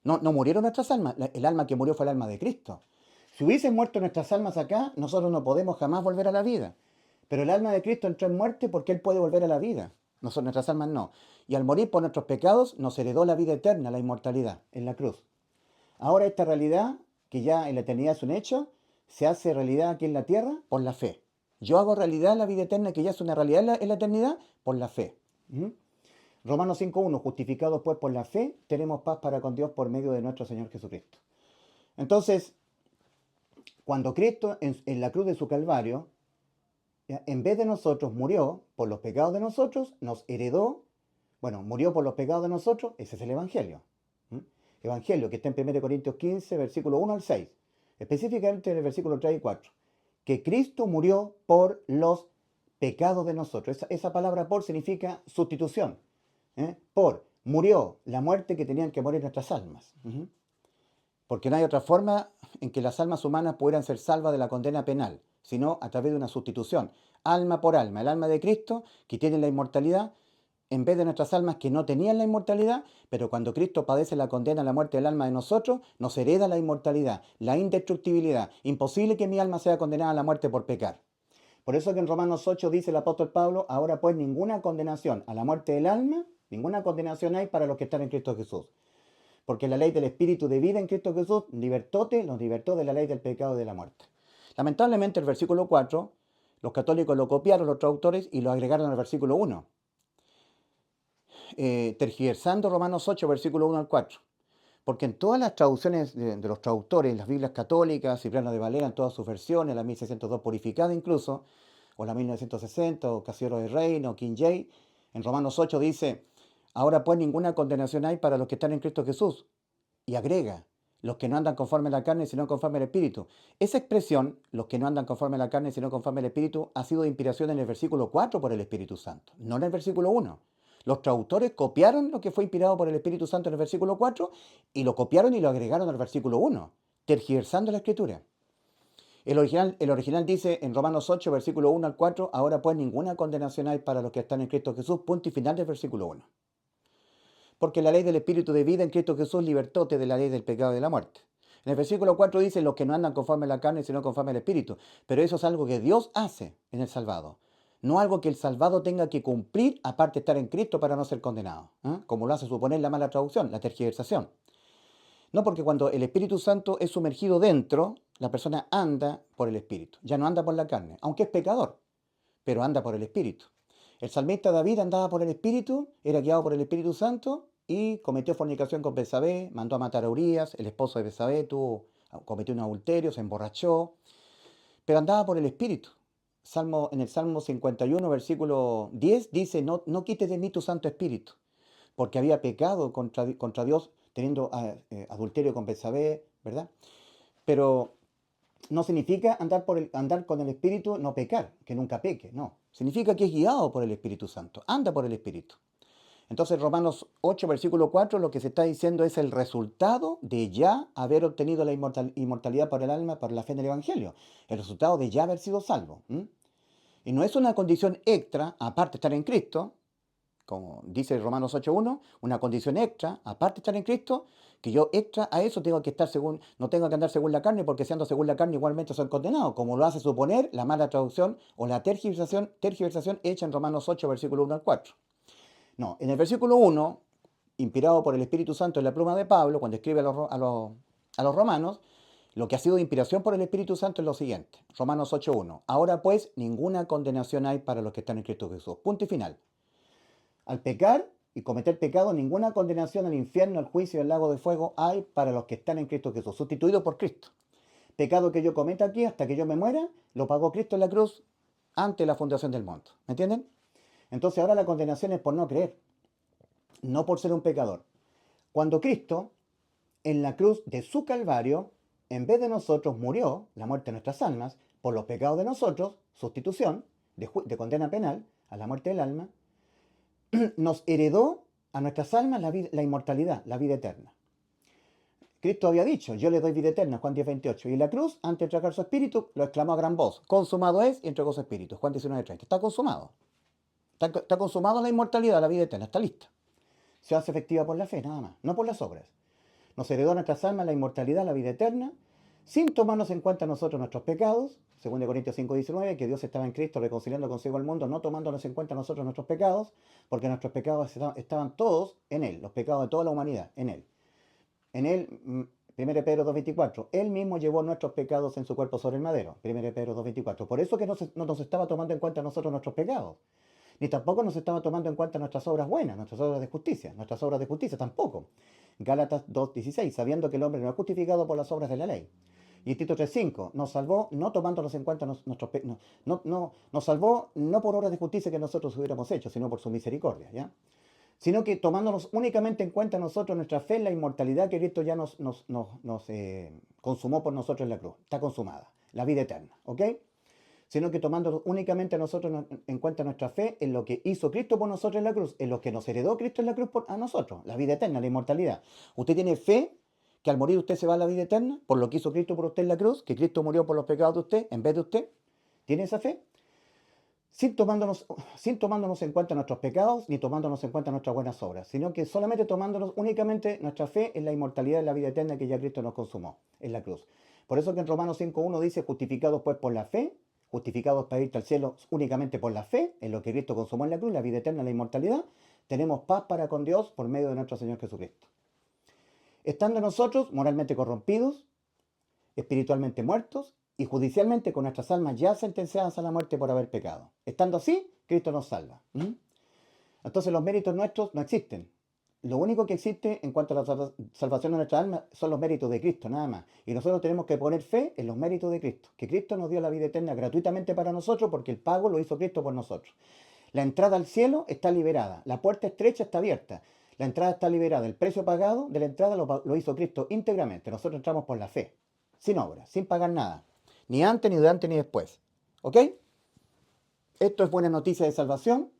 No murieron nuestras almas, el alma que murió fue el alma de Cristo. Si hubiesen muerto nuestras almas acá, nosotros no podemos jamás volver a la vida. Pero el alma de Cristo entró en muerte porque Él puede volver a la vida. Nuestras almas no. Y al morir por nuestros pecados, nos heredó la vida eterna, la inmortalidad, en la cruz. Ahora esta realidad, que ya en la eternidad es un hecho, se hace realidad aquí en la tierra por la fe. Yo hago realidad la vida eterna, que ya es una realidad en la eternidad, por la fe. Romanos 5.1, justificados pues por la fe, tenemos paz para con Dios por medio de nuestro Señor Jesucristo. Entonces, cuando Cristo en la cruz de su Calvario, en vez de nosotros murió por los pecados de nosotros, nos heredó, murió por los pecados de nosotros, ese es el Evangelio. Evangelio que está en 1 Corintios 15, versículo 1 al 6, específicamente en el versículo 3 y 4, que Cristo murió por los pecados de nosotros. Esa palabra por significa sustitución. Murió la muerte que tenían que morir nuestras almas. Porque no hay otra forma en que las almas humanas pudieran ser salvas de la condena penal, sino a través de una sustitución, alma por alma. El alma de Cristo, que tiene la inmortalidad, en vez de nuestras almas que no tenían la inmortalidad, pero cuando Cristo padece la condena a la muerte del alma de nosotros, nos hereda la inmortalidad, la indestructibilidad. Imposible que mi alma sea condenada a la muerte por pecar. Por eso que en Romanos 8 dice el apóstol Pablo, ahora pues ninguna condenación a la muerte del alma, ninguna condenación hay para los que están en Cristo Jesús. Porque la ley del Espíritu de vida en Cristo Jesús nos libertó de la ley del pecado y de la muerte. Lamentablemente el versículo 4, los católicos lo copiaron los traductores y lo agregaron al versículo 1. Tergiversando Romanos 8, versículo 1 al 4. Porque en todas las traducciones de los traductores, las Biblias católicas, Cipriano de Valera en todas sus versiones, la 1602 purificada incluso, o la 1960, o Casiodoro de Reina, o King James, en Romanos 8 dice, ahora pues ninguna condenación hay para los que están en Cristo Jesús. Y agrega, los que no andan conforme a la carne, sino conforme al Espíritu. Esa expresión, los que no andan conforme a la carne, sino conforme al Espíritu, ha sido de inspiración en el versículo 4 por el Espíritu Santo, no en el versículo 1. Los traductores copiaron lo que fue inspirado por el Espíritu Santo en el versículo 4 y lo copiaron y lo agregaron al versículo 1, tergiversando la Escritura. El original dice en Romanos 8, versículo 1 al 4, ahora pues ninguna condenación hay para los que están en Cristo Jesús, punto y final del versículo 1. Porque la ley del Espíritu de vida en Cristo Jesús libertóte de la ley del pecado y de la muerte. En el versículo 4 dice, los que no andan conforme a la carne, sino conforme al Espíritu. Pero eso es algo que Dios hace en el salvado. no algo que el salvado tenga que cumplir aparte de estar en Cristo para no ser condenado, ¿eh? Como lo hace suponer la mala traducción, la tergiversación. No, porque cuando el Espíritu Santo es sumergido dentro, la persona anda por el Espíritu, ya no anda por la carne, aunque es pecador, pero anda por el Espíritu. El salmista David andaba por el Espíritu, era guiado por el Espíritu Santo y cometió fornicación con Betsabé, mandó a matar a Urías, el esposo de Betsabé, cometió un adulterio, se emborrachó, pero andaba por el Espíritu. En el Salmo 51, versículo 10, dice, no, no quites de mí tu Santo Espíritu, porque había pecado contra Dios teniendo adulterio con Betsabé, ¿verdad? Pero no significa andar con el Espíritu, no pecar, que nunca peque, no. Significa que es guiado por el Espíritu Santo, anda por el Espíritu. Entonces Romanos 8, versículo 4, lo que se está diciendo es el resultado de ya haber obtenido la inmortalidad para el alma, por la fe en el Evangelio. El resultado de ya haber sido salvo. Y no es una condición extra, aparte de estar en Cristo, como dice Romanos 8.1, una condición extra, aparte de estar en Cristo, que yo extra a eso tengo que estar no tengo que andar según la carne, porque si ando según la carne igualmente soy condenado, como lo hace suponer la mala traducción o la tergiversación hecha en Romanos 8, versículo 1 al 4. No, en el versículo 1, inspirado por el Espíritu Santo en la pluma de Pablo, cuando escribe a los romanos, lo que ha sido de inspiración por el Espíritu Santo es lo siguiente. Romanos 8.1. Ahora pues, ninguna condenación hay para los que están en Cristo Jesús. Punto y final. Al pecar y cometer pecado, ninguna condenación al infierno, al juicio y al lago de fuego hay para los que están en Cristo Jesús, sustituido por Cristo. Pecado que yo cometa aquí hasta que yo me muera, lo pagó Cristo en la cruz antes de la fundación del mundo. ¿Me entienden? Entonces ahora la condenación es por no creer, no por ser un pecador. Cuando Cristo, en la cruz de su Calvario, en vez de nosotros murió, la muerte de nuestras almas, por los pecados de nosotros, sustitución de condena penal a la muerte del alma, nos heredó a nuestras almas la inmortalidad, la vida eterna. Cristo había dicho, yo le doy vida eterna, Juan 10:28. Y la cruz, antes de entregar su espíritu, lo exclamó a gran voz, consumado es, y entregó su espíritu, Juan 19:30. Está consumado. Está consumado la inmortalidad, la vida eterna, está lista. Se hace efectiva por la fe, nada más, no por las obras. Nos heredó a nuestras almas la inmortalidad, la vida eterna, sin tomarnos en cuenta nosotros nuestros pecados, 2 Corintios 5:19, que Dios estaba en Cristo reconciliando consigo al mundo, no tomándonos en cuenta nosotros nuestros pecados, porque nuestros pecados estaban todos en Él, los pecados de toda la humanidad, en Él. En Él, 1 Pedro 2:24, Él mismo llevó nuestros pecados en su cuerpo sobre el madero, 1 Pedro 2:24. Por eso que no nos estaba tomando en cuenta nosotros nuestros pecados, ni tampoco nos estaba tomando en cuenta nuestras obras buenas, nuestras obras de justicia tampoco. Gálatas 2:16, sabiendo que el hombre no es justificado por las obras de la ley. Y Tito 3:5, nos salvó no tomándonos en cuenta nuestros pecados, nos salvó no por obras de justicia que nosotros hubiéramos hecho, sino por su misericordia, ¿ya? Sino que tomándonos únicamente en cuenta nosotros nuestra fe en la inmortalidad que Cristo ya nos consumó por nosotros en la cruz. Está consumada, la vida eterna, ¿ok? Sino que tomando únicamente a nosotros en cuenta nuestra fe en lo que hizo Cristo por nosotros en la cruz, en lo que nos heredó Cristo en la cruz a nosotros, la vida eterna, la inmortalidad. ¿Usted tiene fe que al morir usted se va a la vida eterna por lo que hizo Cristo por usted en la cruz, que Cristo murió por los pecados de usted en vez de usted? ¿Tiene esa fe? Sin tomándonos en cuenta nuestros pecados ni tomándonos en cuenta nuestras buenas obras, sino que solamente tomándonos únicamente nuestra fe en la inmortalidad y la vida eterna que ya Cristo nos consumó en la cruz. Por eso que en Romanos 5.1 dice, justificados pues por la fe, justificados para irte al cielo únicamente por la fe, en lo que Cristo consumó en la cruz, la vida eterna, la inmortalidad, tenemos paz para con Dios por medio de nuestro Señor Jesucristo. Estando nosotros moralmente corrompidos, espiritualmente muertos y judicialmente con nuestras almas ya sentenciadas a la muerte por haber pecado. Estando así, Cristo nos salva. Entonces los méritos nuestros no existen. Lo único que existe en cuanto a la salvación de nuestra alma son los méritos de Cristo, nada más. Y nosotros tenemos que poner fe en los méritos de Cristo. Que Cristo nos dio la vida eterna gratuitamente para nosotros porque el pago lo hizo Cristo por nosotros. La entrada al cielo está liberada. La puerta estrecha está abierta. La entrada está liberada. El precio pagado de la entrada lo hizo Cristo íntegramente. Nosotros entramos por la fe. Sin obras, sin pagar nada. Ni antes, ni durante, ni después. ¿Ok? Esto es buena noticia de salvación.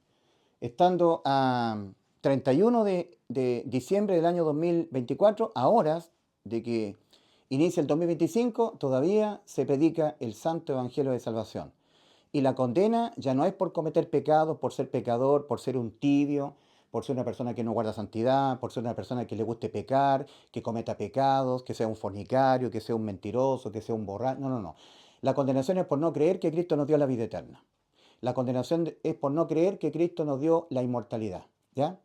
Estando a 31 de diciembre del año 2024, a horas de que inicie el 2025, todavía se predica el santo evangelio de salvación. Y la condena ya no es por cometer pecados, por ser pecador, por ser un tibio, por ser una persona que no guarda santidad, por ser una persona que le guste pecar, que cometa pecados, que sea un fornicario, que sea un mentiroso, que sea un borracho. No, no, no. La condenación es por no creer que Cristo nos dio la vida eterna. La condenación es por no creer que Cristo nos dio la inmortalidad. ¿Ya?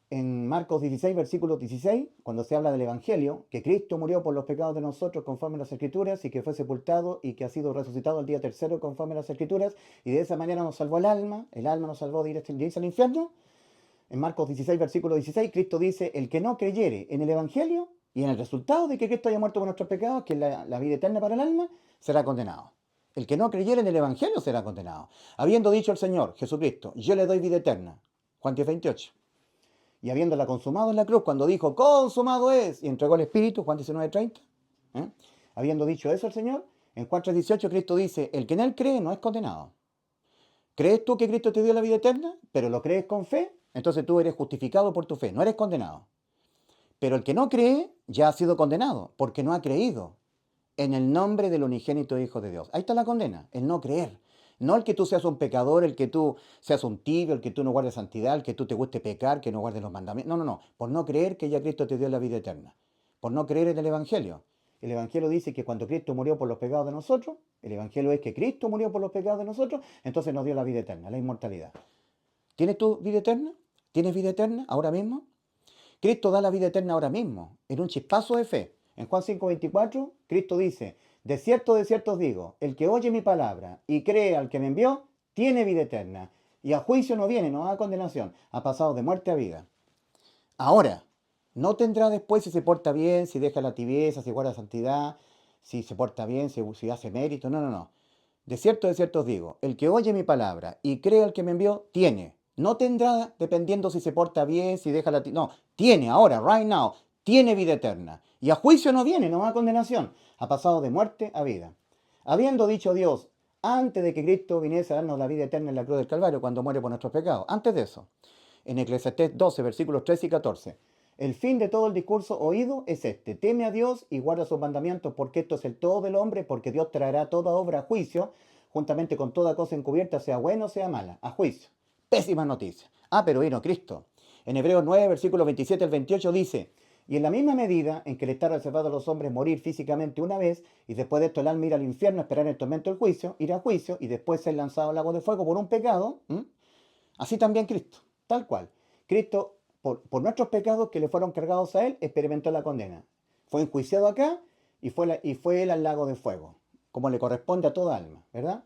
En Marcos 16, versículo 16, cuando se habla del Evangelio, que Cristo murió por los pecados de nosotros conforme a las Escrituras y que fue sepultado y que ha sido resucitado el día tercero conforme a las Escrituras y de esa manera nos salvó el alma nos salvó de irse al infierno. En Marcos 16, versículo 16, Cristo dice, el que no creyere en el Evangelio y en el resultado de que Cristo haya muerto por nuestros pecados, que es la vida eterna para el alma, será condenado. El que no creyere en el Evangelio será condenado. Habiendo dicho el Señor Jesucristo, yo le doy vida eterna. Juan 10, 28. Y habiéndola consumado en la cruz, cuando dijo, consumado es, y entregó el Espíritu, Juan 19, 30. Habiendo dicho eso el Señor, en Juan 3, 18 Cristo dice, el que en él cree no es condenado. ¿Crees tú que Cristo te dio la vida eterna? Pero lo crees con fe, entonces tú eres justificado por tu fe, no eres condenado. Pero el que no cree ya ha sido condenado, porque no ha creído en el nombre del unigénito Hijo de Dios. Ahí está la condena, el no creer. No el que tú seas un pecador, el que tú seas un tibio, el que tú no guardes santidad, el que tú te guste pecar, que no guardes los mandamientos. No, no, no. Por no creer que ya Cristo te dio la vida eterna. Por no creer en el Evangelio. El Evangelio dice que cuando Cristo murió por los pecados de nosotros, el Evangelio es que Cristo murió por los pecados de nosotros, entonces nos dio la vida eterna, la inmortalidad. ¿Tienes tu vida eterna? ¿Tienes vida eterna ahora mismo? Cristo da la vida eterna ahora mismo, en un chispazo de fe. En Juan 5:24, Cristo dice, de cierto os digo, el que oye mi palabra y cree al que me envió, tiene vida eterna. Y a juicio no viene, no a condenación, ha pasado de muerte a vida. Ahora, no tendrá después si se porta bien, si deja la tibieza, si guarda santidad, si se porta bien, si hace mérito. No, no, no. De cierto os digo, el que oye mi palabra y cree al que me envió, tiene. No tendrá dependiendo si se porta bien, si deja la... No, tiene ahora, right now, tiene vida eterna. Y a juicio no viene, no va a condenación. Ha pasado de muerte a vida. Habiendo dicho Dios, antes de que Cristo viniese a darnos la vida eterna en la cruz del Calvario, cuando muere por nuestros pecados, antes de eso, en Eclesiastés 12, versículos 13 y 14, el fin de todo el discurso oído es este: teme a Dios y guarda sus mandamientos, porque esto es el todo del hombre, porque Dios traerá toda obra a juicio, juntamente con toda cosa encubierta, sea buena o sea mala, a juicio. Pésima noticia. Pero vino Cristo. En Hebreos 9, versículos 27 al 28 dice, y en la misma medida en que le está reservado a los hombres morir físicamente una vez, y después de esto el alma ir al infierno, esperar el tormento del juicio, ir a juicio, y después ser lanzado al lago de fuego por un pecado, así también Cristo, tal cual. Cristo, por nuestros pecados que le fueron cargados a él, experimentó la condena. Fue enjuiciado acá y fue él al lago de fuego, como le corresponde a toda alma, ¿verdad?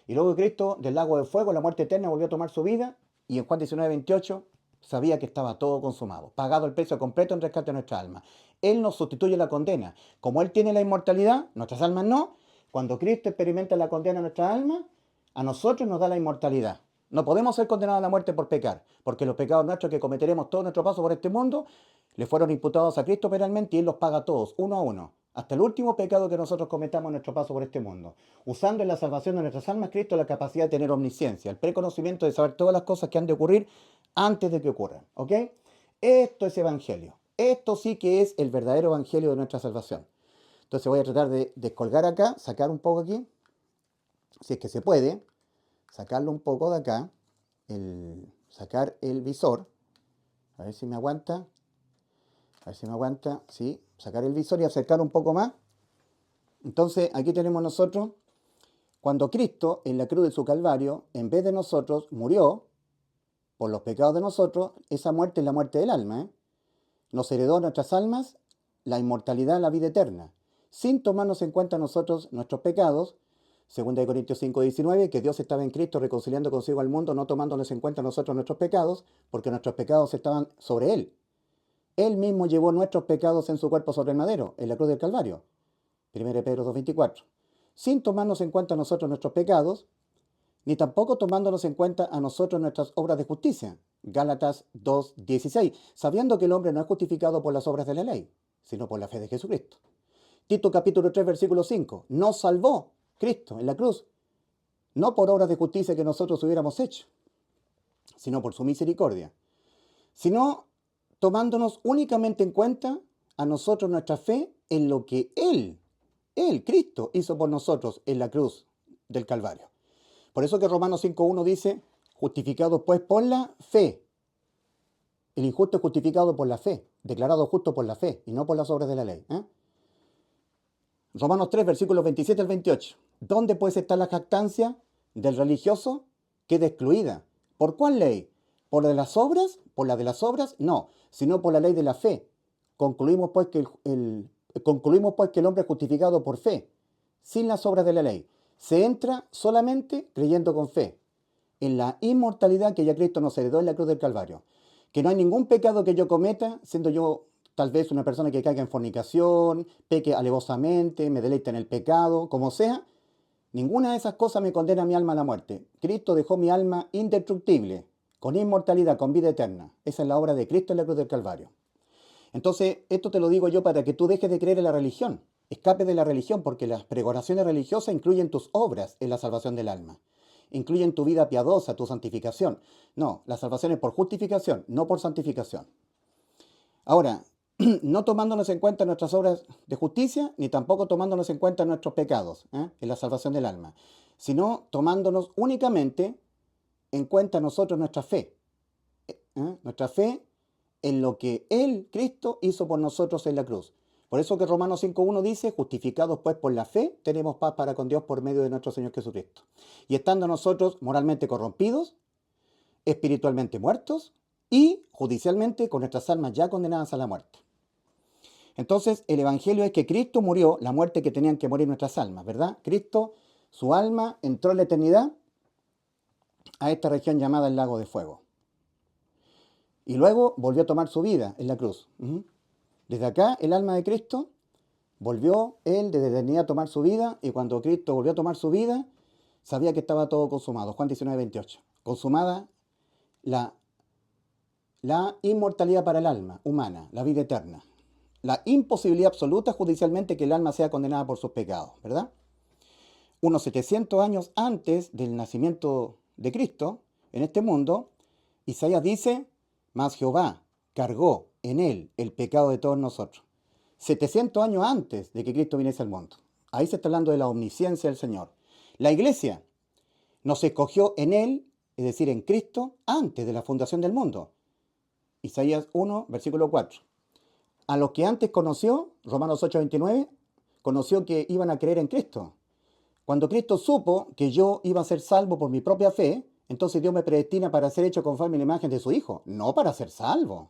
Y luego Cristo del lago de fuego, la muerte eterna, volvió a tomar su vida, y en Juan 19, 28 sabía que estaba todo consumado, pagado el precio completo en rescate de nuestra alma. Él nos sustituye la condena. Como Él tiene la inmortalidad, nuestras almas no. Cuando Cristo experimenta la condena a nuestra alma, a nosotros nos da la inmortalidad. No podemos ser condenados a la muerte por pecar, porque los pecados nuestros que cometeremos todo nuestro paso por este mundo le fueron imputados a Cristo penalmente y Él los paga todos, uno a uno, hasta el último pecado que nosotros cometamos en nuestro paso por este mundo. Usando en la salvación de nuestras almas Cristo la capacidad de tener omnisciencia, el preconocimiento de saber todas las cosas que han de ocurrir antes de que ocurran. ¿Ok? Esto es evangelio. Esto sí que es el verdadero evangelio de nuestra salvación. Entonces voy a tratar de descolgar acá, sacar un poco aquí, si es que se puede, sacarlo un poco de acá, sacar el visor, a ver si me aguanta, sí, sacar el visor y acercar un poco más. Entonces aquí tenemos nosotros, cuando Cristo en la cruz de su Calvario, en vez de nosotros, murió por los pecados de nosotros, esa muerte es la muerte del alma, nos heredó a nuestras almas la inmortalidad, la vida eterna, sin tomarnos en cuenta nosotros nuestros pecados. 2 Corintios 5:19, que Dios estaba en Cristo reconciliando consigo al mundo, no tomándonos en cuenta nosotros nuestros pecados, porque nuestros pecados estaban sobre Él. Él mismo llevó nuestros pecados en su cuerpo sobre el madero, en la cruz del Calvario. 1 Pedro 2:24. Sin tomarnos en cuenta nosotros nuestros pecados, ni tampoco tomándonos en cuenta a nosotros nuestras obras de justicia. Gálatas 2:16, sabiendo que el hombre no es justificado por las obras de la ley, sino por la fe de Jesucristo. Tito capítulo 3, versículo 5, nos salvó Cristo en la cruz, no por obras de justicia que nosotros hubiéramos hecho, sino por su misericordia, sino tomándonos únicamente en cuenta a nosotros nuestra fe en lo que Él, Cristo, hizo por nosotros en la cruz del Calvario. Por eso que Romanos 5:1 dice, justificados pues por la fe. El injusto es justificado por la fe, declarado justo por la fe y no por las obras de la ley. Romanos 3, versículos 27 al 28. ¿Dónde pues está la jactancia? del religioso queda excluida. ¿Por cuál ley? ¿Por la de las obras? ¿Por la de las obras? No, sino por la ley de la fe. Concluimos pues que el hombre es justificado por fe, sin las obras de la ley. Se entra solamente creyendo con fe en la inmortalidad que ya Cristo nos heredó en la cruz del Calvario. Que no hay ningún pecado que yo cometa, siendo yo tal vez una persona que caiga en fornicación, peque alevosamente, me deleite en el pecado, como sea, ninguna de esas cosas me condena mi alma a la muerte. Cristo dejó mi alma indestructible, con inmortalidad, con vida eterna. Esa es la obra de Cristo en la cruz del Calvario. Entonces, esto te lo digo yo para que tú dejes de creer en la religión, escapes de la religión, porque las pregonaciones religiosas incluyen tus obras en la salvación del alma, incluyen tu vida piadosa, tu santificación. No, la salvación es por justificación, no por santificación. Ahora, no tomándonos en cuenta nuestras obras de justicia, ni tampoco tomándonos en cuenta nuestros pecados en la salvación del alma, sino tomándonos únicamente en cuenta nosotros nuestra fe. Nuestra fe en lo que Él, Cristo, hizo por nosotros en la cruz. Por eso que Romanos 5.1 dice, justificados pues por la fe, tenemos paz para con Dios por medio de nuestro Señor Jesucristo. Y estando nosotros moralmente corrompidos, espiritualmente muertos y judicialmente con nuestras almas ya condenadas a la muerte. Entonces, el Evangelio es que Cristo murió la muerte que tenían que morir nuestras almas, ¿verdad? Cristo, su alma, entró en la eternidad a esta región llamada el lago de fuego. Y luego volvió a tomar su vida en la cruz. Desde acá, el alma de Cristo volvió él desde la eternidad a tomar su vida, y cuando Cristo volvió a tomar su vida, sabía que estaba todo consumado. Juan 19:28. Consumada la inmortalidad para el alma humana, la vida eterna. La imposibilidad absoluta judicialmente que el alma sea condenada por sus pecados, ¿verdad? Unos 700 años antes del nacimiento de Cristo en este mundo, Isaías dice, mas Jehová cargó en él el pecado de todos nosotros. 700 años antes de que Cristo viniese al mundo. Ahí se está hablando de la omnisciencia del Señor. La iglesia nos escogió en él, es decir, en Cristo, antes de la fundación del mundo. Isaías 1, versículo 4. A los que antes conoció, Romanos 8:29, conoció que iban a creer en Cristo. Cuando Cristo supo que yo iba a ser salvo por mi propia fe, entonces Dios me predestina para ser hecho conforme a la imagen de su Hijo, no para ser salvo.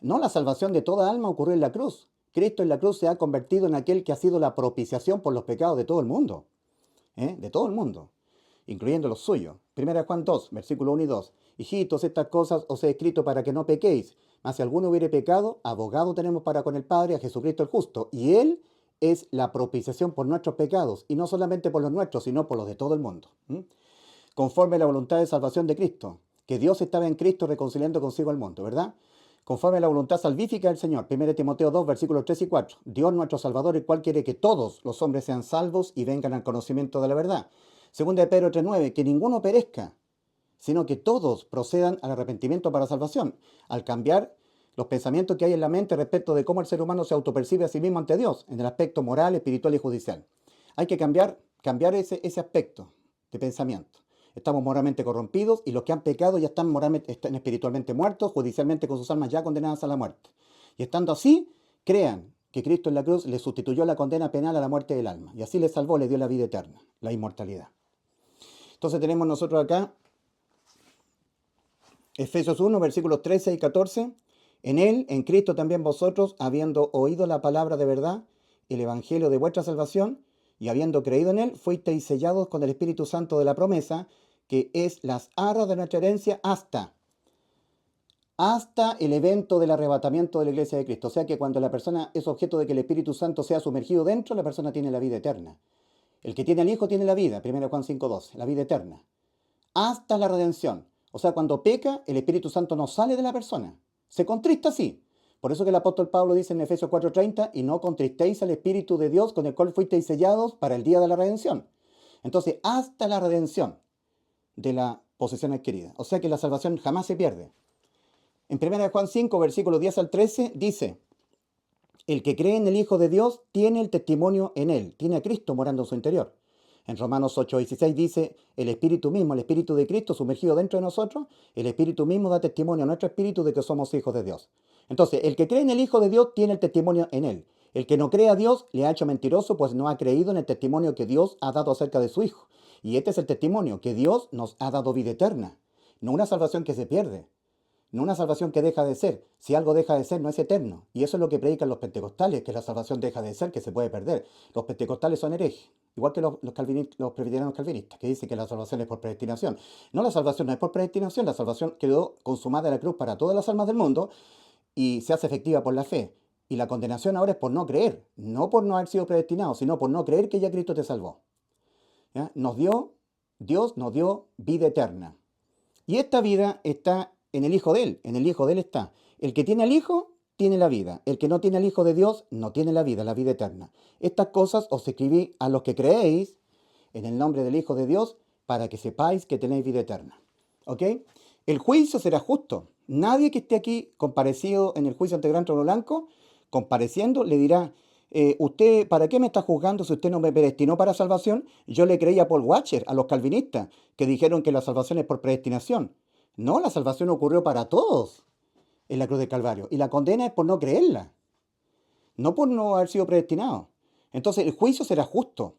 No, la salvación de toda alma ocurrió en la cruz. Cristo en la cruz se ha convertido en aquel que ha sido la propiciación por los pecados de todo el mundo. De todo el mundo, incluyendo los suyos. 1 Juan 2, versículo 1 y 2. Hijitos, estas cosas os he escrito para que no pequéis. Mas si alguno hubiere pecado, abogado tenemos para con el Padre, a Jesucristo el justo. Y Él es la propiciación por nuestros pecados. Y no solamente por los nuestros, sino por los de todo el mundo. Conforme a la voluntad de salvación de Cristo. Que Dios estaba en Cristo reconciliando consigo al mundo, ¿verdad? Conforme a la voluntad salvífica del Señor. 1 Timoteo 2, versículos 3 y 4. Dios nuestro Salvador, el cual quiere que todos los hombres sean salvos y vengan al conocimiento de la verdad. 2 Pedro 3:9. Que ninguno perezca, sino que todos procedan al arrepentimiento para salvación, al cambiar los pensamientos que hay en la mente respecto de cómo el ser humano se autopercibe a sí mismo ante Dios, en el aspecto moral, espiritual y judicial. Hay que cambiar ese aspecto de pensamiento. Estamos moralmente corrompidos y los que han pecado ya están espiritualmente muertos, judicialmente con sus almas ya condenadas a la muerte. Y estando así, crean que Cristo en la cruz le sustituyó la condena penal a la muerte del alma. Y así le salvó, le dio la vida eterna, la inmortalidad. Entonces tenemos nosotros acá Efesios 1, versículos 13 y 14. En él, en Cristo también vosotros, habiendo oído la palabra de verdad, el evangelio de vuestra salvación, y habiendo creído en él, fuisteis sellados con el Espíritu Santo de la promesa, que es las arras de nuestra herencia hasta el evento del arrebatamiento de la iglesia de Cristo. O sea que cuando la persona es objeto de que el Espíritu Santo sea sumergido dentro, la persona tiene la vida eterna. El que tiene al Hijo tiene la vida, 1 Juan 5:12, la vida eterna. Hasta la redención. O sea, cuando peca, el Espíritu Santo no sale de la persona. Se contrista, sí. Por eso que el apóstol Pablo dice en Efesios 4:30, y no contristéis al Espíritu de Dios con el cual fuisteis sellados para el día de la redención. Entonces, hasta la redención de la posesión adquirida. O sea que la salvación jamás se pierde. En 1 Juan 5, versículos 10 al 13, dice, el que cree en el Hijo de Dios tiene el testimonio en él, tiene a Cristo morando en su interior. En Romanos 8:16 dice, el Espíritu mismo, el Espíritu de Cristo sumergido dentro de nosotros, el Espíritu mismo da testimonio a nuestro espíritu de que somos hijos de Dios. Entonces, el que cree en el Hijo de Dios tiene el testimonio en él. El que no cree a Dios le ha hecho mentiroso, pues no ha creído en el testimonio que Dios ha dado acerca de su Hijo. Y este es el testimonio, que Dios nos ha dado vida eterna, no una salvación que se pierde, no una salvación que deja de ser. Si algo deja de ser, no es eterno. Y eso es lo que predican los pentecostales, que la salvación deja de ser, que se puede perder. Los pentecostales son herejes, igual que los presbiterianos calvinistas, que dicen que la salvación es por predestinación. No, la salvación no es por predestinación, la salvación quedó consumada en la cruz para todas las almas del mundo y se hace efectiva por la fe. Y la condenación ahora es por no creer, no por no haber sido predestinado, sino por no creer que ya Cristo te salvó. ¿Ya? Dios nos dio vida eterna. Y esta vida está en el Hijo de Él, en el Hijo de Él está. El que tiene al Hijo, tiene la vida. El que no tiene al Hijo de Dios, no tiene la vida eterna. Estas cosas os escribí a los que creéis en el nombre del Hijo de Dios, para que sepáis que tenéis vida eterna. ¿Ok? El juicio será justo. Nadie que esté aquí comparecido en el juicio ante el gran trono blanco, compareciendo, le dirá, usted, ¿para qué me está juzgando si usted no me predestinó para salvación? Yo le creí a Paul Washer, a los calvinistas, que dijeron que la salvación es por predestinación. No, la salvación ocurrió para todos en la cruz del Calvario. Y la condena es por no creerla, no por no haber sido predestinado. Entonces el juicio será justo.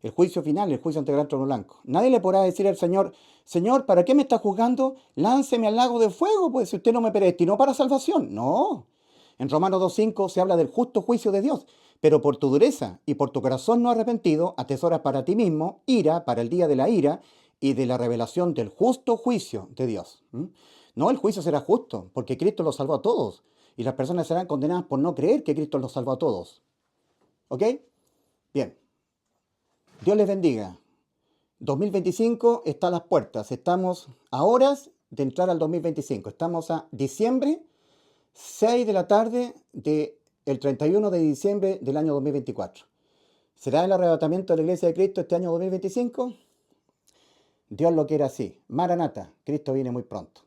El juicio final, el juicio ante el gran trono blanco. Nadie le podrá decir al Señor, Señor, ¿para qué me está juzgando? Lánceme al lago de fuego, pues si usted no me predestinó para salvación. No. En Romanos 2.5 se habla del justo juicio de Dios. Pero por tu dureza y por tu corazón no arrepentido, atesoras para ti mismo ira para el día de la ira y de la revelación del justo juicio de Dios. No, el juicio será justo, porque Cristo los salvó a todos. Y las personas serán condenadas por no creer que Cristo los salvó a todos. ¿Ok? Bien. Dios les bendiga. 2025 está a las puertas. Estamos a horas de entrar al 2025. Estamos a diciembre, 6 de la tarde del 31 de diciembre del año 2024. ¿Será el arrebatamiento de la Iglesia de Cristo este año 2025? Dios lo quiere así. Maranata, Cristo viene muy pronto.